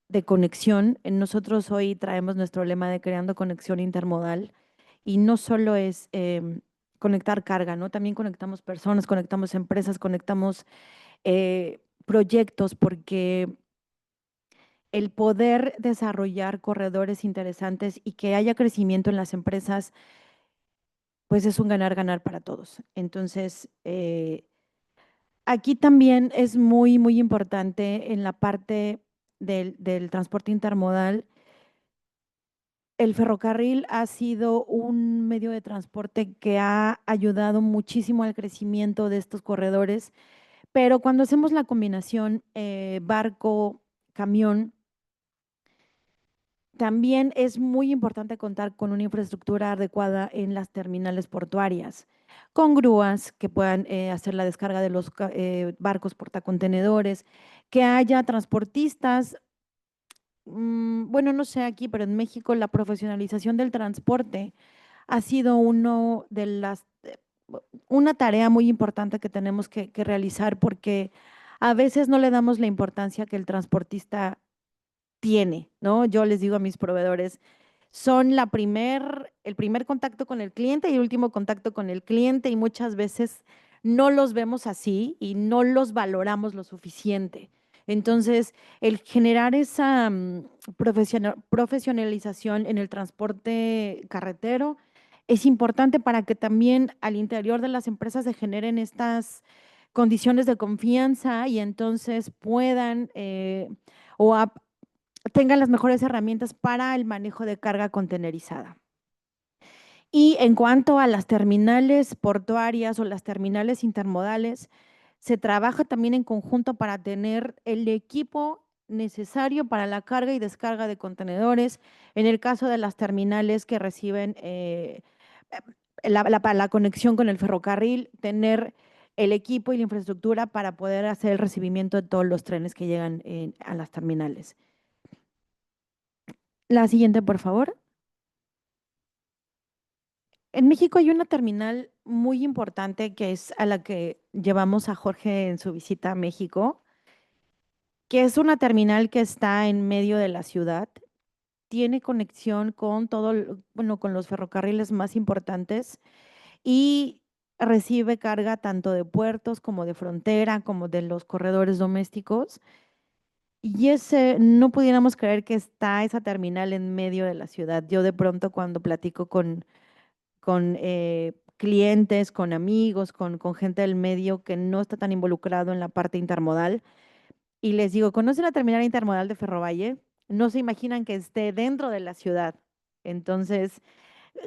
de conexión. Nosotros hoy traemos nuestro lema de creando conexión intermodal y no solo es conectar carga, ¿no? También conectamos personas, conectamos empresas, conectamos proyectos, porque el poder desarrollar corredores interesantes y que haya crecimiento en las empresas, pues es un ganar-ganar para todos. Entonces, aquí también es muy, muy importante en la parte del transporte intermodal. El ferrocarril ha sido un medio de transporte que ha ayudado muchísimo al crecimiento de estos corredores, pero cuando hacemos la combinación barco-camión, también es muy importante contar con una infraestructura adecuada en las terminales portuarias, con grúas que puedan hacer la descarga de los barcos portacontenedores, que haya transportistas. Bueno, no sé aquí, pero en México la profesionalización del transporte ha sido una tarea muy importante que tenemos que realizar, porque a veces no le damos la importancia que el transportista tiene, ¿no? Yo les digo a mis proveedores, son el primer contacto con el cliente y el último contacto con el cliente, y muchas veces no los vemos así y no los valoramos lo suficiente. Entonces, el generar esa profesionalización en el transporte carretero es importante para que también al interior de las empresas se generen estas condiciones de confianza y entonces puedan o tengan las mejores herramientas para el manejo de carga contenerizada. Y en cuanto a las terminales portuarias o las terminales intermodales, se trabaja también en conjunto para tener el equipo necesario para la carga y descarga de contenedores. En el caso de las terminales que reciben la conexión con el ferrocarril, tener el equipo y la infraestructura para poder hacer el recibimiento de todos los trenes que llegan a las terminales. La siguiente, por favor. En México hay una terminal muy importante que es a la que llevamos a Jorge en su visita a México, que es una terminal que está en medio de la ciudad. Tiene conexión con con los ferrocarriles más importantes y recibe carga tanto de puertos como de frontera, como de los corredores domésticos. Y no pudiéramos creer que está esa terminal en medio de la ciudad. Yo de pronto cuando platico con clientes, con amigos, con gente del medio que no está tan involucrado en la parte intermodal, y les digo, ¿conocen la terminal intermodal de Ferrovalle? No se imaginan que esté dentro de la ciudad. Entonces,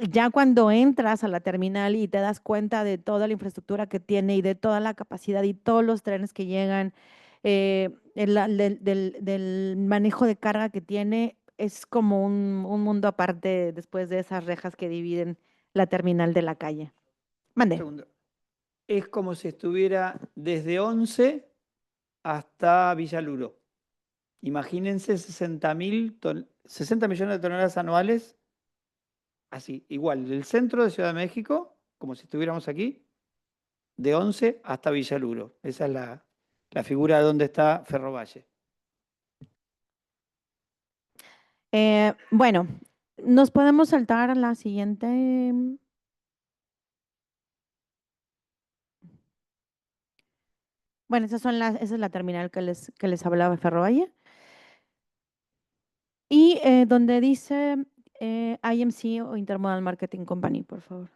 ya cuando entras a la terminal y te das cuenta de toda la infraestructura que tiene y de toda la capacidad y todos los trenes que llegan, del manejo de carga que tiene, es como un mundo aparte después de esas rejas que dividen la terminal de la calle. Mande. Segundo. Es como si estuviera desde 11 hasta Villaluro. Imagínense 60 millones de toneladas anuales, así, igual, del centro de Ciudad de México, como si estuviéramos aquí, de 11 hasta Villaluro. Esa es la figura de donde está Ferrovalle. Bueno, nos podemos saltar a la siguiente. Bueno, esa es la terminal que les hablaba de Ferrovalle. Y donde dice IMC o Intermodal Marketing Company, por favor.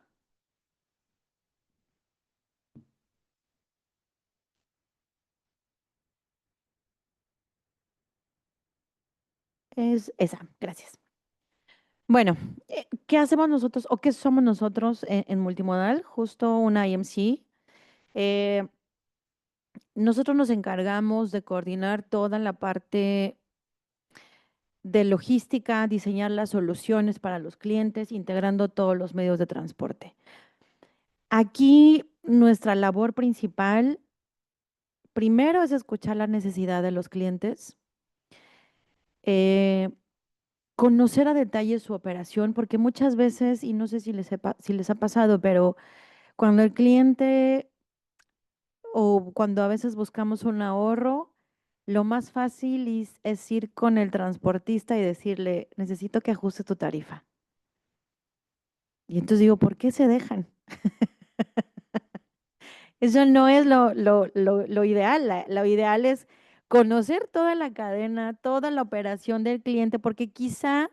Es esa, gracias. Bueno, ¿qué hacemos nosotros o qué somos nosotros en multimodal? Justo una IMC. Nosotros nos encargamos de coordinar toda la parte de logística, diseñar las soluciones para los clientes, integrando todos los medios de transporte. Aquí nuestra labor principal, primero, es escuchar la necesidad de los clientes, conocer a detalle su operación, porque muchas veces, y no sé si les ha pasado, pero cuando el cliente o cuando a veces buscamos un ahorro, lo más fácil es ir con el transportista y decirle, necesito que ajuste tu tarifa. Y entonces digo, ¿por qué se dejan? Eso no es lo ideal. Lo ideal es conocer toda la cadena, toda la operación del cliente, porque quizá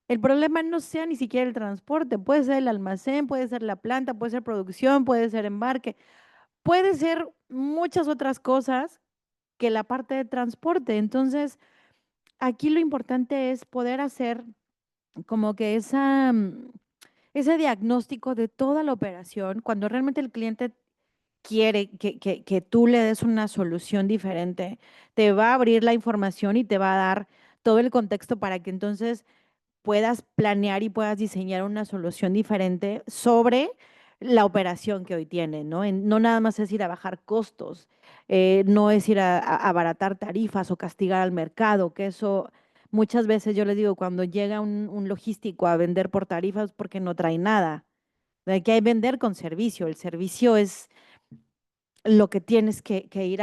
el problema no sea ni siquiera el transporte, puede ser el almacén, puede ser la planta, puede ser producción, puede ser embarque, puede ser muchas otras cosas que la parte de transporte. Entonces, aquí lo importante es poder hacer como que ese diagnóstico de toda la operación, cuando realmente el cliente quiere que tú le des una solución diferente, te va a abrir la información y te va a dar todo el contexto para que entonces puedas planear y puedas diseñar una solución diferente sobre la operación que hoy tiene, ¿no? No nada más es ir a bajar costos, no es ir a abaratar tarifas o castigar al mercado, que eso muchas veces yo les digo, cuando llega un logístico a vender por tarifas porque no trae nada. Aquí hay vender con servicio. El servicio es lo que tienes que ir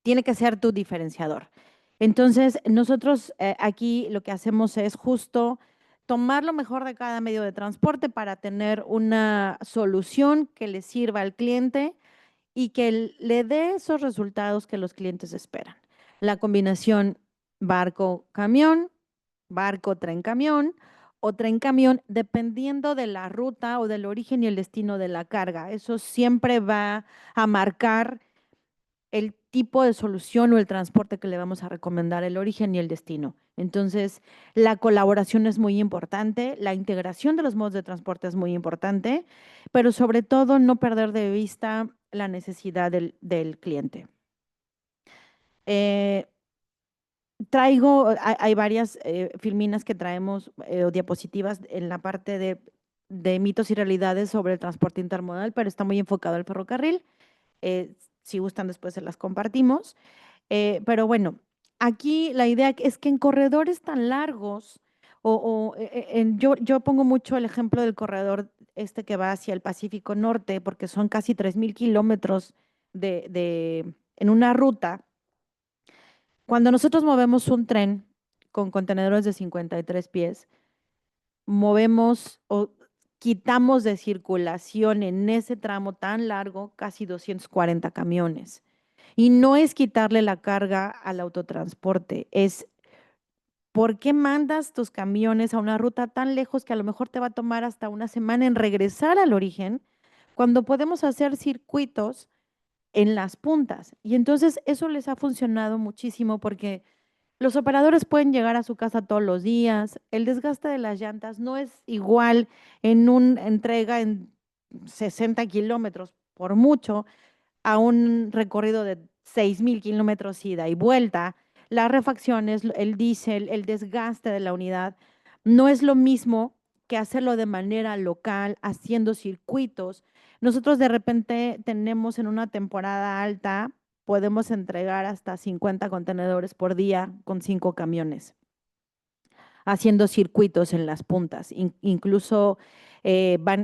tiene que ser tu diferenciador. Entonces, nosotros aquí lo que hacemos es justo tomar lo mejor de cada medio de transporte para tener una solución que le sirva al cliente y que le dé esos resultados que los clientes esperan. La combinación barco-camión, barco-tren-camión o tren-camión, dependiendo de la ruta o del origen y el destino de la carga. Eso siempre va a marcar el tipo de solución o el transporte que le vamos a recomendar, el origen y el destino. Entonces, la colaboración es muy importante, la integración de los modos de transporte es muy importante, pero sobre todo no perder de vista la necesidad del cliente. Hay varias filminas que traemos o diapositivas en la parte de mitos y realidades sobre el transporte intermodal, pero está muy enfocado al ferrocarril. Si gustan, después se las compartimos. Pero bueno, aquí la idea es que en corredores tan largos, yo pongo mucho el ejemplo del corredor este que va hacia el Pacífico Norte, porque son casi 3,000 kilómetros en una ruta. Cuando nosotros movemos un tren con contenedores de 53 pies, movemos o quitamos de circulación en ese tramo tan largo casi 240 camiones. Y no es quitarle la carga al autotransporte, es ¿por qué mandas tus camiones a una ruta tan lejos que a lo mejor te va a tomar hasta una semana en regresar al origen, cuando podemos hacer circuitos en las puntas? Y entonces eso les ha funcionado muchísimo porque los operadores pueden llegar a su casa todos los días, el desgaste de las llantas no es igual en una entrega en 60 kilómetros por mucho a un recorrido de 6,000 kilómetros ida y vuelta. Las refacciones, el diésel, el desgaste de la unidad, no es lo mismo que hacerlo de manera local, haciendo circuitos. Nosotros de repente tenemos en una temporada alta, podemos entregar hasta 50 contenedores por día con 5 camiones, haciendo circuitos en las puntas. Incluso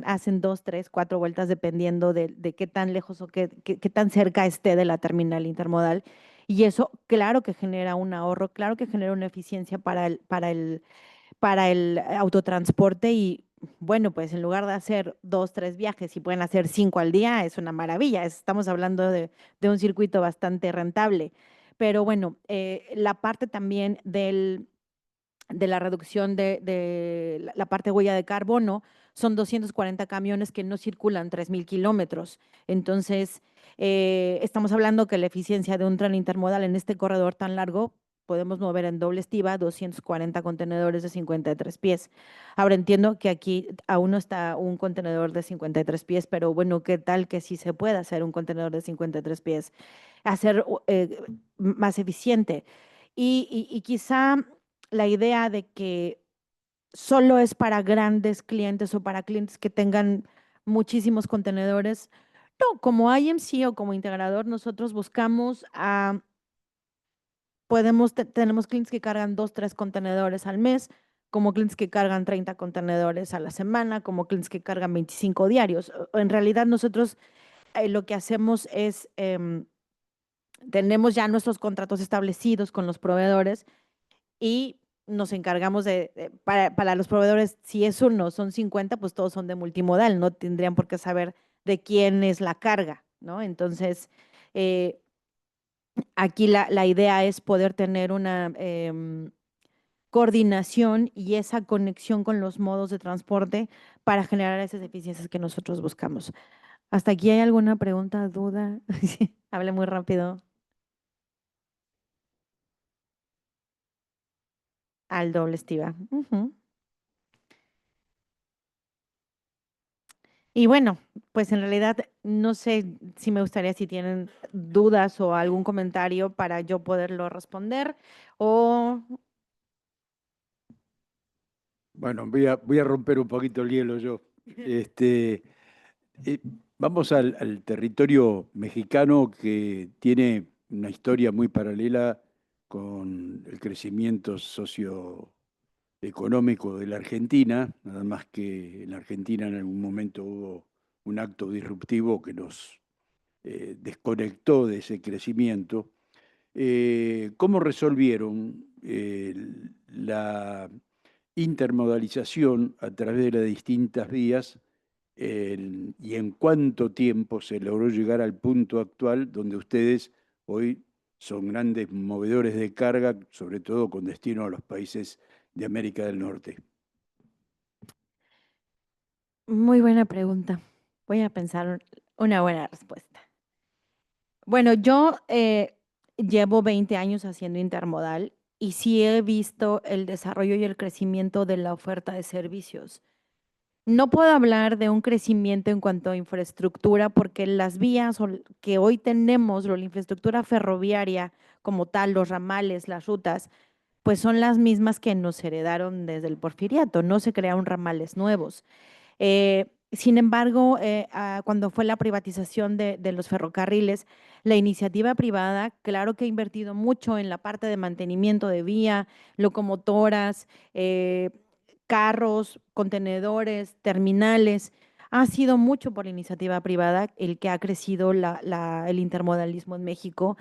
hacen 2, 3, 4 vueltas dependiendo de qué tan lejos o qué tan cerca esté de la terminal intermodal. Y eso, claro que genera un ahorro, claro que genera una eficiencia para el autotransporte y bueno, pues en lugar de hacer 2, 3 viajes, si pueden hacer 5 al día, es una maravilla. Estamos hablando de un circuito bastante rentable. Pero bueno, la parte también de la reducción de la parte huella de carbono, son 240 camiones que no circulan 3.000 kilómetros. Entonces, estamos hablando que la eficiencia de un tren intermodal en este corredor tan largo, podemos mover en doble estiva 240 contenedores de 53 pies. Ahora entiendo que aquí aún no está un contenedor de 53 pies, pero bueno, ¿qué tal que sí se pueda hacer un contenedor de 53 pies? Hacer más eficiente. Y quizá la idea de que solo es para grandes clientes o para clientes que tengan muchísimos contenedores. No, como IMC o como integrador, nosotros buscamos tenemos clientes que cargan 2, 3 contenedores al mes, como clientes que cargan 30 contenedores a la semana, como clientes que cargan 25 diarios. En realidad nosotros lo que hacemos es, tenemos ya nuestros contratos establecidos con los proveedores y nos encargamos para los proveedores, si es uno, son 50, pues todos son de multimodal, no tendrían por qué saber de quién es la carga, ¿no? Entonces, aquí la idea es poder tener una coordinación y esa conexión con los modos de transporte para generar esas eficiencias que nosotros buscamos. ¿Hasta aquí hay alguna pregunta, duda? Hable muy rápido. Al doble estiva. Y bueno, pues en realidad no sé si me gustaría si tienen dudas o algún comentario para yo poderlo responder o Bueno, voy a romper un poquito el hielo yo. Este, vamos al territorio mexicano que tiene una historia muy paralela con el crecimiento socioeconómico de la Argentina, nada más que en la Argentina en algún momento hubo un acto disruptivo que nos desconectó de ese crecimiento. ¿Cómo resolvieron la intermodalización a través de las distintas vías y en cuánto tiempo se logró llegar al punto actual donde ustedes hoy son grandes movedores de carga, sobre todo con destino a los países de América del Norte? muy buena pregunta. Voy a pensar una buena respuesta. Bueno, yo llevo 20 años haciendo intermodal y sí he visto el desarrollo y el crecimiento de la oferta de servicios. No puedo hablar de un crecimiento en cuanto a infraestructura porque las vías que hoy tenemos, o la infraestructura ferroviaria como tal, los ramales, las rutas, pues son las mismas que nos heredaron desde el Porfiriato, no se crearon ramales nuevos. Sin embargo, cuando fue la privatización de los ferrocarriles, la iniciativa privada, claro que ha invertido mucho en la parte de mantenimiento de vía, locomotoras, carros, contenedores, terminales. Ha sido mucho por la iniciativa privada el que ha crecido el intermodalismo en México.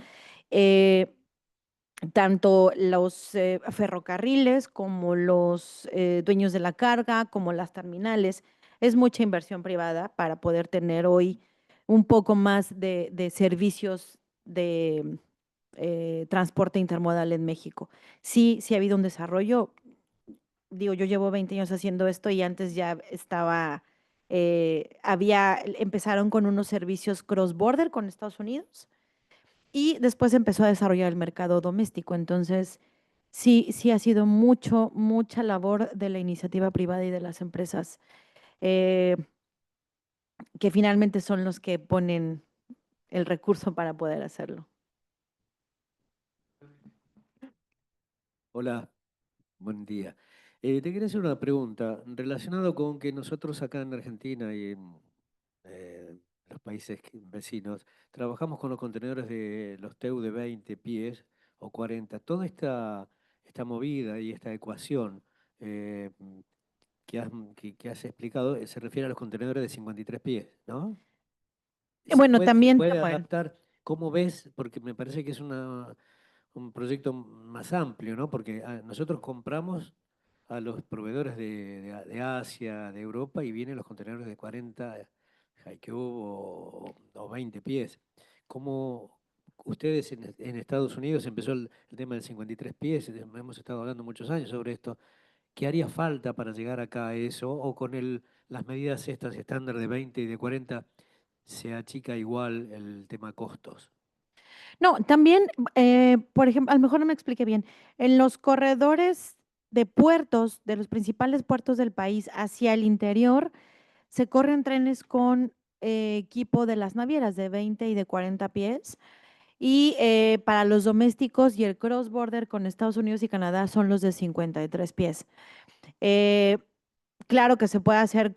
Tanto los ferrocarriles como los dueños de la carga, como las terminales. Es mucha inversión privada para poder tener hoy un poco más de servicios de transporte intermodal en México. Sí, sí ha habido un desarrollo. Digo, yo llevo 20 años haciendo esto y antes ya empezaron con unos servicios cross-border con Estados Unidos y después empezó a desarrollar el mercado doméstico. Entonces, sí, sí ha sido mucha labor de la iniciativa privada y de las empresas eh, que finalmente son los que ponen el recurso para poder hacerlo. Hola, buen día. Te quería hacer una pregunta relacionado con que nosotros acá en Argentina y en los países vecinos trabajamos con los contenedores de los TEU de 20 pies o 40. Toda esta movida y esta ecuación eh, que has explicado se refiere a los contenedores de 53 pies, ¿no? Bueno, Se también, puede bueno, adaptar? ¿Cómo ves? Porque me parece que es un proyecto más amplio, ¿no? Porque nosotros compramos a los proveedores de Asia, de Europa, y vienen los contenedores de 40 high cube o 20 pies. ¿Cómo ustedes en Estados Unidos empezó el tema del 53 pies? Hemos estado hablando muchos años sobre esto. ¿Qué haría falta para llegar acá a eso? ¿O con las medidas estas estándar de 20 y de 40 se achica igual el tema costos? No, también, por ejemplo, a lo mejor no me expliqué bien. En los corredores de puertos, de los principales puertos del país hacia el interior, se corren trenes con equipo de las navieras de 20 y de 40 pies. Y para los domésticos y el cross-border con Estados Unidos y Canadá son los de 53 pies. Eh, Claro que se puede hacer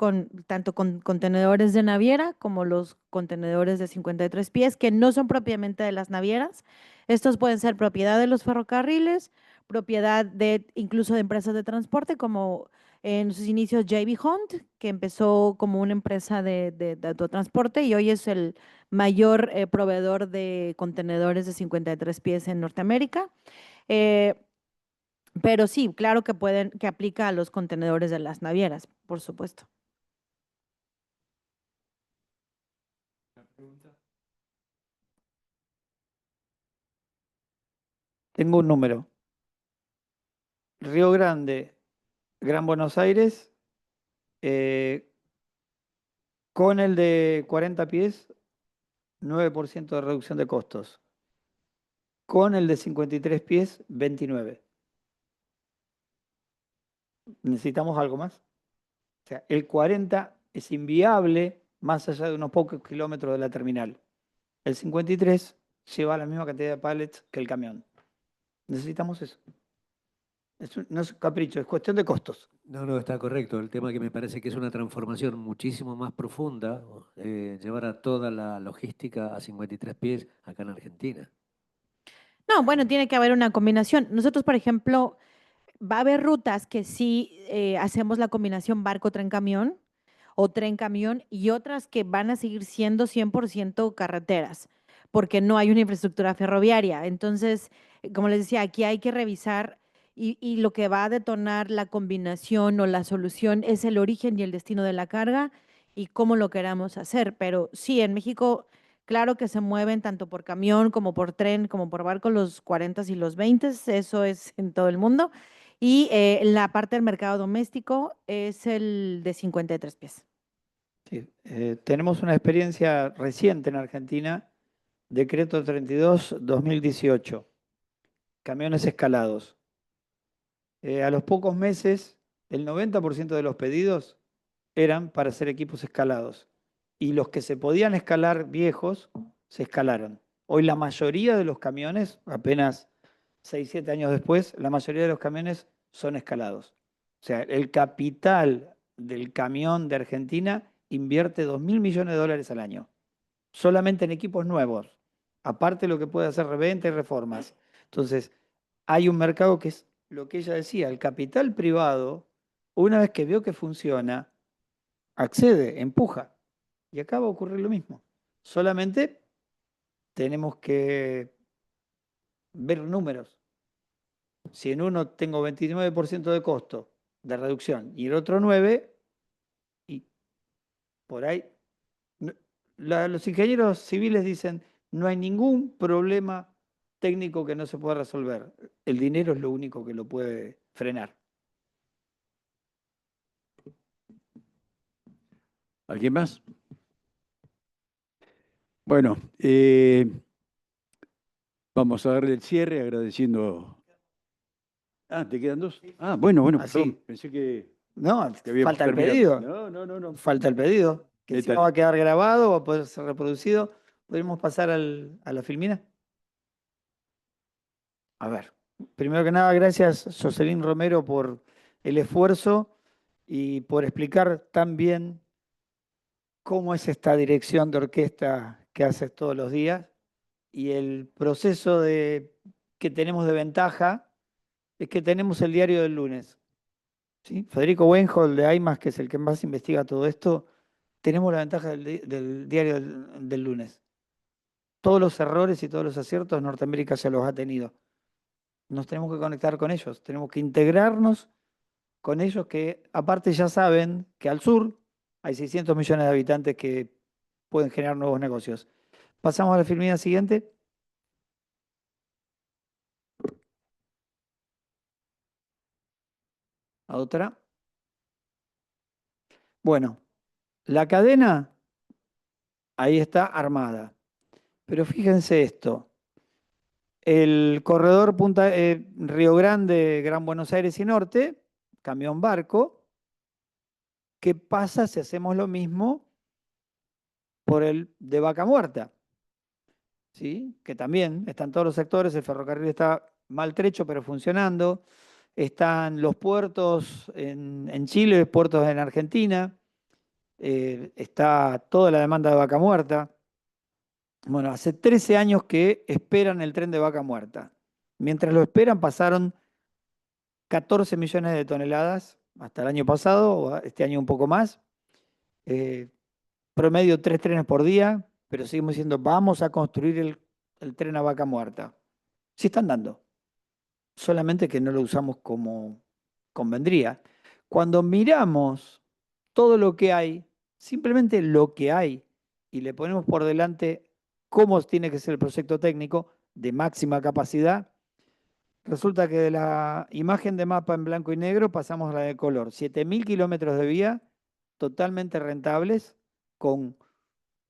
tanto con contenedores de naviera como los contenedores de 53 pies, que no son propiamente de las navieras. Estos pueden ser propiedad de los ferrocarriles, propiedad de incluso de empresas de transporte, como en sus inicios J.B. Hunt, que empezó como una empresa de autotransporte y hoy es el mayor proveedor de contenedores de 53 pies en Norteamérica. Eh, pero sí, claro que aplica a los contenedores de las navieras, por supuesto. Tengo un número. Río Grande, Gran Buenos Aires, con el de 40 pies, 9% de reducción de costos. Con el de 53 pies, 29%. ¿Necesitamos algo más? O sea, el 40 es inviable más allá de unos pocos kilómetros de la terminal. El 53 lleva la misma cantidad de pallets que el camión. Necesitamos eso. No es un capricho, es cuestión de costos. No, está correcto. El tema que me parece que es una transformación muchísimo más profunda, llevar a toda la logística a 53 pies acá en Argentina. No, bueno, tiene que haber una combinación. Nosotros, por ejemplo, va a haber rutas que sí hacemos la combinación barco-tren-camión o tren-camión y otras que van a seguir siendo 100% carreteras, porque no hay una infraestructura ferroviaria. Entonces, como les decía, aquí hay que revisar y lo que va a detonar la combinación o la solución es el origen y el destino de la carga y cómo lo queramos hacer. Pero sí, en México, claro que se mueven tanto por camión como por tren, como por barco los 40 y los 20, eso es en todo el mundo. Y la parte del mercado doméstico es el de 53 pies. Sí, tenemos una experiencia reciente en Argentina, Decreto 32/2018, camiones escalados. A los pocos meses, el 90% de los pedidos eran para hacer equipos escalados. Y los que se podían escalar viejos, se escalaron. Hoy la mayoría de los camiones, apenas 6, 7 años después, la mayoría de los camiones son escalados. O sea, el capital del camión de Argentina invierte 2.000 millones de dólares al año, solamente en equipos nuevos, aparte de lo que puede hacer reventa y reformas. Entonces, hay un mercado que es lo que ella decía, el capital privado, una vez que vio que funciona, accede, empuja. Y acá va a ocurrir lo mismo. Solamente tenemos que ver números. Si en uno tengo 29% de costo de reducción y el otro 9%, y por ahí los ingenieros civiles dicen no hay ningún problema técnico que no se pueda resolver. El dinero es lo único que lo puede frenar. ¿Alguien más? Bueno, vamos a darle el cierre agradeciendo. Ah, ¿te quedan dos? Ah, bueno, Así. perdón, pensé que No, habíamos falta el terminado. pedido. No. Falta el pedido, que ¿Qué encima tal? va a quedar grabado, va a poder ser reproducido. ¿Podemos pasar a la filmina? A ver, primero que nada, gracias Jocelyn Romero por el esfuerzo y por explicar tan bien cómo es esta dirección de orquesta que haces todos los días y el proceso que tenemos de ventaja es que tenemos el diario del lunes. ¿Sí? Federico Weinhold de AIMAS, que es el que más investiga todo esto, tenemos la ventaja del diario del lunes. Todos los errores y todos los aciertos Norteamérica ya los ha tenido. Nos tenemos que conectar con ellos, tenemos que integrarnos con ellos que aparte ya saben que al sur hay 600 millones de habitantes que pueden generar nuevos negocios. Pasamos a la filmina siguiente. A otra. Bueno, la cadena ahí está armada. Pero fíjense esto. El corredor Río Grande, Gran Buenos Aires y Norte, camión barco. ¿Qué pasa si hacemos lo mismo por el de Vaca Muerta? ¿Sí? Que también están todos los sectores, el ferrocarril está maltrecho pero funcionando. Están los puertos en Chile, puertos en Argentina. Está toda la demanda de Vaca Muerta. Bueno, hace 13 años que esperan el tren de Vaca Muerta. Mientras lo esperan pasaron 14 millones de toneladas hasta el año pasado, o este año un poco más. Promedio 3 trenes por día, pero seguimos diciendo, vamos a construir el tren a Vaca Muerta. Sí están dando, solamente que no lo usamos como convendría. Cuando miramos todo lo que hay, simplemente lo que hay, y le ponemos por delante cómo tiene que ser el proyecto técnico de máxima capacidad, resulta que de la imagen de mapa en blanco y negro pasamos a la de color. 7.000 kilómetros de vía totalmente rentables, con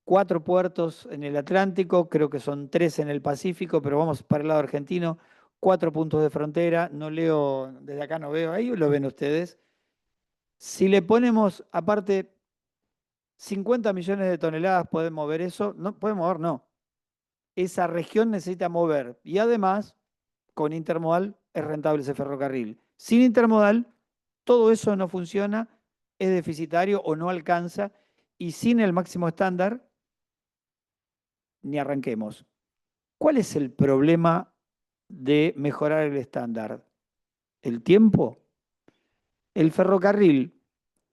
4 puertos en el Atlántico, creo que son 3 en el Pacífico, pero vamos para el lado argentino, 4 puntos de frontera, no leo, desde acá no veo, ahí lo ven ustedes. Si le ponemos, aparte, 50 millones de toneladas, ¿pueden mover eso? No, pueden mover, no. Esa región necesita mover. Y además, con intermodal es rentable ese ferrocarril. Sin intermodal, todo eso no funciona, es deficitario o no alcanza. Y sin el máximo estándar, ni arranquemos. ¿Cuál es el problema de mejorar el estándar? ¿El tiempo? El ferrocarril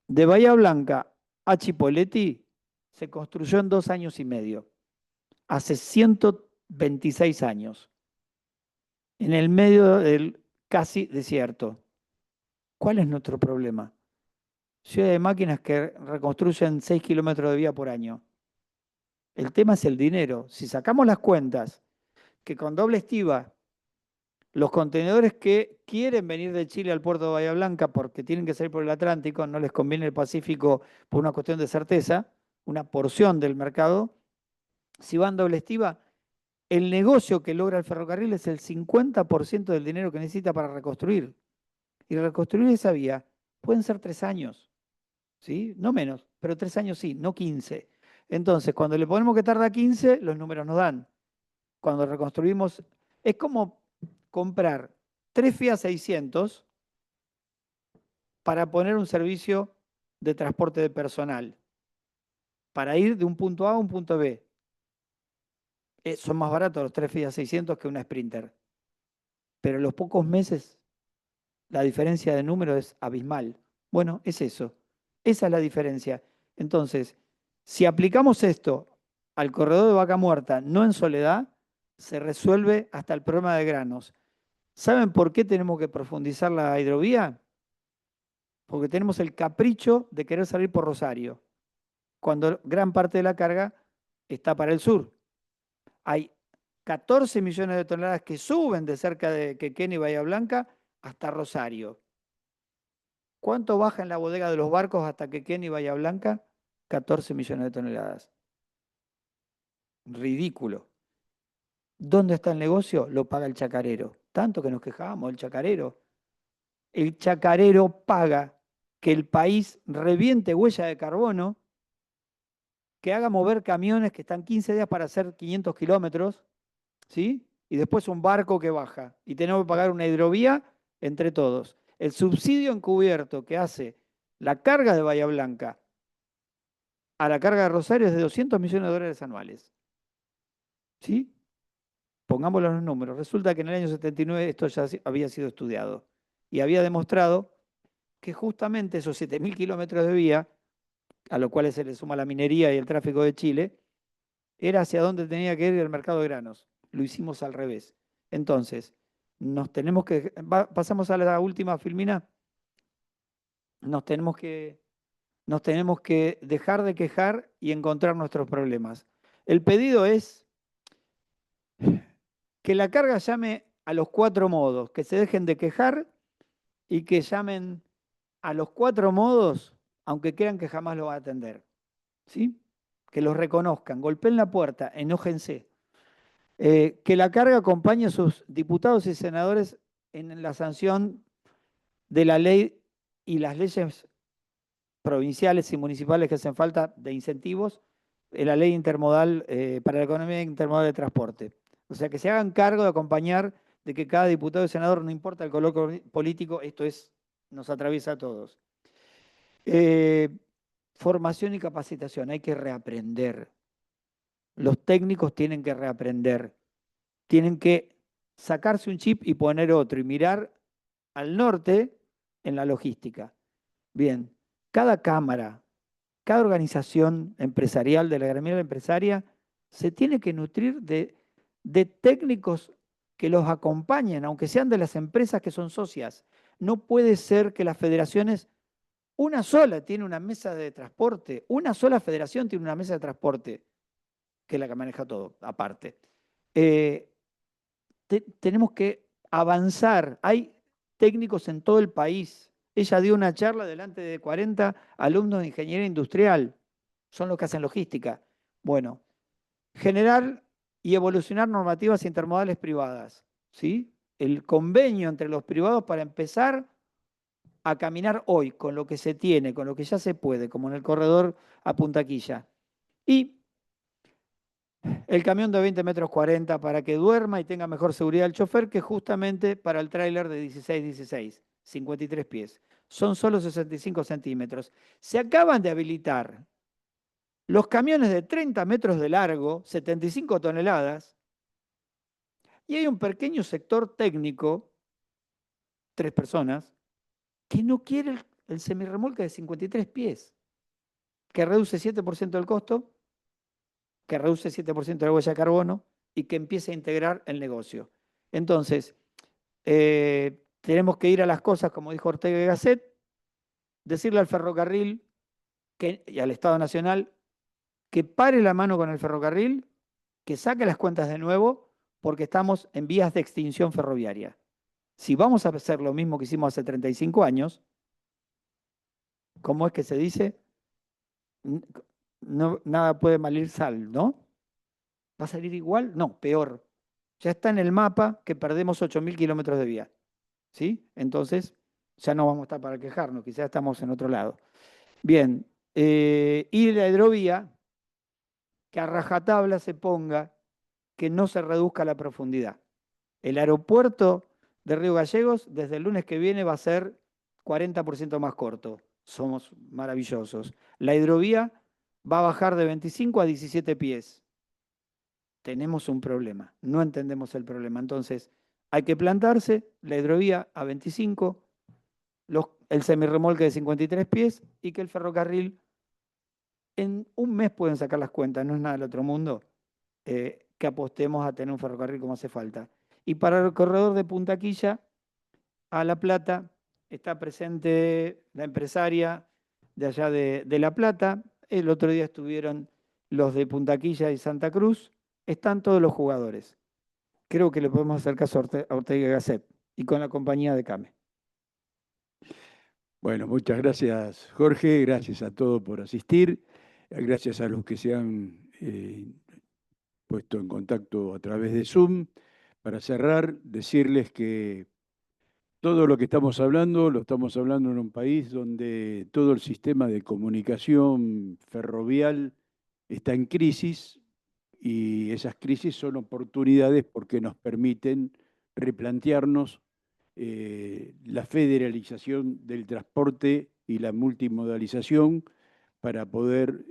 de Bahía Blanca a Chipoleti se construyó en 2 años y medio, hace 126 años, en el medio del casi desierto. ¿Cuál es nuestro problema? Ciudad de máquinas que reconstruyen 6 kilómetros de vía por año. El tema es el dinero. Si sacamos las cuentas, que con doble estiva, los contenedores que quieren venir de Chile al puerto de Bahía Blanca porque tienen que salir por el Atlántico, no les conviene el Pacífico por una cuestión de certeza, una porción del mercado, si van doble estiva, el negocio que logra el ferrocarril es el 50% del dinero que necesita para reconstruir. Y reconstruir esa vía pueden ser 3 años, ¿sí? No menos, pero 3 años sí, no 15. Entonces, cuando le ponemos que tarda 15, los números nos dan. Cuando reconstruimos, es como comprar 3 Fiat 600 para poner un servicio de transporte de personal, para ir de un punto A a un punto B. Son más baratos los 3 Fiat 600 que una Sprinter. Pero en los pocos meses la diferencia de número es abismal. Bueno, es eso. Esa es la diferencia. Entonces, si aplicamos esto al corredor de Vaca Muerta, no en Soledad, se resuelve hasta el problema de granos. ¿Saben por qué tenemos que profundizar la hidrovía? Porque tenemos el capricho de querer salir por Rosario, cuando gran parte de la carga está para el sur. Hay 14 millones de toneladas que suben de cerca de Quequén y Bahía Blanca hasta Rosario. ¿Cuánto baja en la bodega de los barcos hasta Quequén y Bahía Blanca? 14 millones de toneladas. Ridículo. ¿Dónde está el negocio? Lo paga el chacarero. Tanto que nos quejábamos del chacarero. El chacarero paga que el país reviente huella de carbono, que haga mover camiones que están 15 días para hacer 500 kilómetros, ¿sí? Y después un barco que baja. Y tenemos que pagar una hidrovía entre todos. El subsidio encubierto que hace la carga de Bahía Blanca a la carga de Rosario es de 200 millones de dólares anuales. ¿Sí? Pongámoslo en los números. Resulta que en el año 79 esto ya había sido estudiado y había demostrado que justamente esos 7.000 kilómetros de vía, a los cuales se le suma la minería y el tráfico de Chile, era hacia donde tenía que ir el mercado de granos. Lo hicimos al revés. Entonces, nos tenemos que... pasamos a la última filmina. nos tenemos que dejar de quejar y encontrar nuestros problemas. El pedido es que la carga llame a los 4 modos, que se dejen de quejar y que llamen a los 4 modos, aunque crean que jamás lo va a atender. ¿Sí? Que los reconozcan, golpeen la puerta, enójense. Que la carga acompañe a sus diputados y senadores en la sanción de la ley y las leyes provinciales y municipales que hacen falta de incentivos, la ley intermodal para la economía intermodal de transporte. O sea, que se hagan cargo de acompañar de que cada diputado y senador, no importa el color político, nos atraviesa a todos. Formación y capacitación, hay que reaprender. Los técnicos tienen que reaprender. Tienen que sacarse un chip y poner otro y mirar al norte en la logística. Bien, cada cámara, cada organización empresarial de la gremial empresaria se tiene que nutrir de técnicos que los acompañen, aunque sean de las empresas que son socias. No puede ser que las federaciones, una sola tiene una mesa de transporte, una sola federación tiene una mesa de transporte, que es la que maneja todo, aparte. Tenemos que avanzar. Hay técnicos en todo el país. Ella dio una charla delante de 40 alumnos de ingeniería industrial. Son los que hacen logística. Bueno, generar y evolucionar normativas intermodales privadas. ¿Sí? El convenio entre los privados para empezar a caminar hoy con lo que se tiene, con lo que ya se puede, como en el corredor a Puntaquilla. Y el camión de 20 metros 40 para que duerma y tenga mejor seguridad el chofer que justamente para el tráiler de 16-16, 53 pies. Son solo 65 centímetros. Se acaban de habilitar los camiones de 30 metros de largo, 75 toneladas, y hay un pequeño sector técnico, 3 personas, que no quiere el semirremolque de 53 pies, que reduce 7% del costo, que reduce 7% de la huella de carbono y que empiece a integrar el negocio. Entonces, tenemos que ir a las cosas, como dijo Ortega y Gasset, decirle al ferrocarril y al Estado Nacional que pare la mano con el ferrocarril, que saque las cuentas de nuevo, porque estamos en vías de extinción ferroviaria. Si vamos a hacer lo mismo que hicimos hace 35 años, ¿cómo es que se dice? No, nada puede malir sal, ¿no? ¿Va a salir igual? No, peor. Ya está en el mapa que perdemos 8.000 kilómetros de vía. ¿Sí? Entonces, ya no vamos a estar para quejarnos, quizás estamos en otro lado. Bien, y la hidrovía, que a rajatabla se ponga, que no se reduzca la profundidad. El aeropuerto de Río Gallegos, desde el lunes que viene, va a ser 40% más corto. Somos maravillosos. La hidrovía va a bajar de 25 a 17 pies. Tenemos un problema, no entendemos el problema. Entonces, hay que plantarse la hidrovía a 25, el semirremolque de 53 pies y que el ferrocarril, en un mes pueden sacar las cuentas, no es nada del otro mundo, que apostemos a tener un ferrocarril como hace falta. Y para el corredor de Puntaquilla a La Plata está presente la empresaria de allá de La Plata. El otro día estuvieron los de Puntaquilla y Santa Cruz. Están todos los jugadores. Creo que le podemos hacer caso a Ortega y Gasset y con la compañía de CAME. Bueno, muchas gracias, Jorge. Gracias a todos por asistir. Gracias a los que se han puesto en contacto a través de Zoom. Para cerrar, decirles que todo lo que estamos hablando, lo estamos hablando en un país donde todo el sistema de comunicación ferrovial está en crisis y esas crisis son oportunidades porque nos permiten replantearnos la federalización del transporte y la multimodalización para poder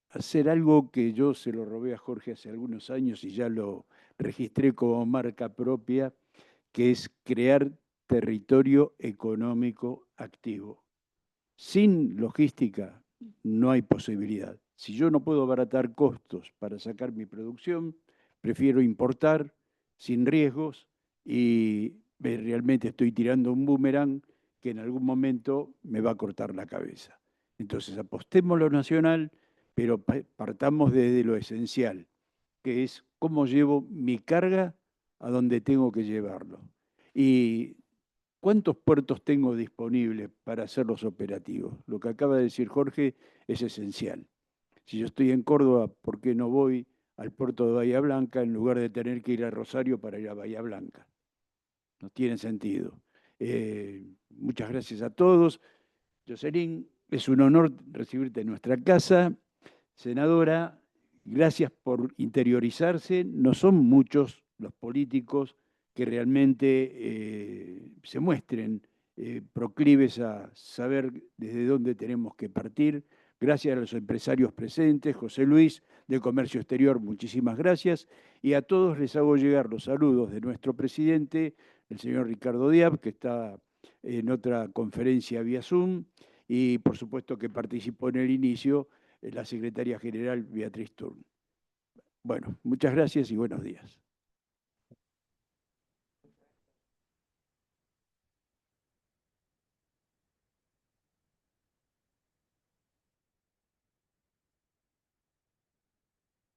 hacer algo que yo se lo robé a Jorge hace algunos años y ya lo registré como marca propia, que es crear territorio económico activo. Sin logística no hay posibilidad. Si yo no puedo abaratar costos para sacar mi producción, prefiero importar sin riesgos y realmente estoy tirando un boomerang que en algún momento me va a cortar la cabeza. Entonces, apostemos lo nacional, pero partamos desde lo esencial, que es cómo llevo mi carga a donde tengo que llevarlo. Y ¿cuántos puertos tengo disponibles para hacerlos operativos? Lo que acaba de decir Jorge es esencial. Si yo estoy en Córdoba, ¿por qué no voy al puerto de Bahía Blanca en lugar de tener que ir a Rosario para ir a Bahía Blanca? No tiene sentido. Muchas gracias a todos. Jocelyn, es un honor recibirte en nuestra casa. Senadora, gracias por interiorizarse. No son muchos los políticos que realmente se muestren proclives a saber desde dónde tenemos que partir. Gracias a los empresarios presentes. José Luis, de Comercio Exterior, muchísimas gracias. Y a todos les hago llegar los saludos de nuestro presidente, el señor Ricardo Diab, que está en otra conferencia vía Zoom, y por supuesto que participó en el inicio la secretaria general Beatriz Turn. Bueno, muchas gracias y buenos días.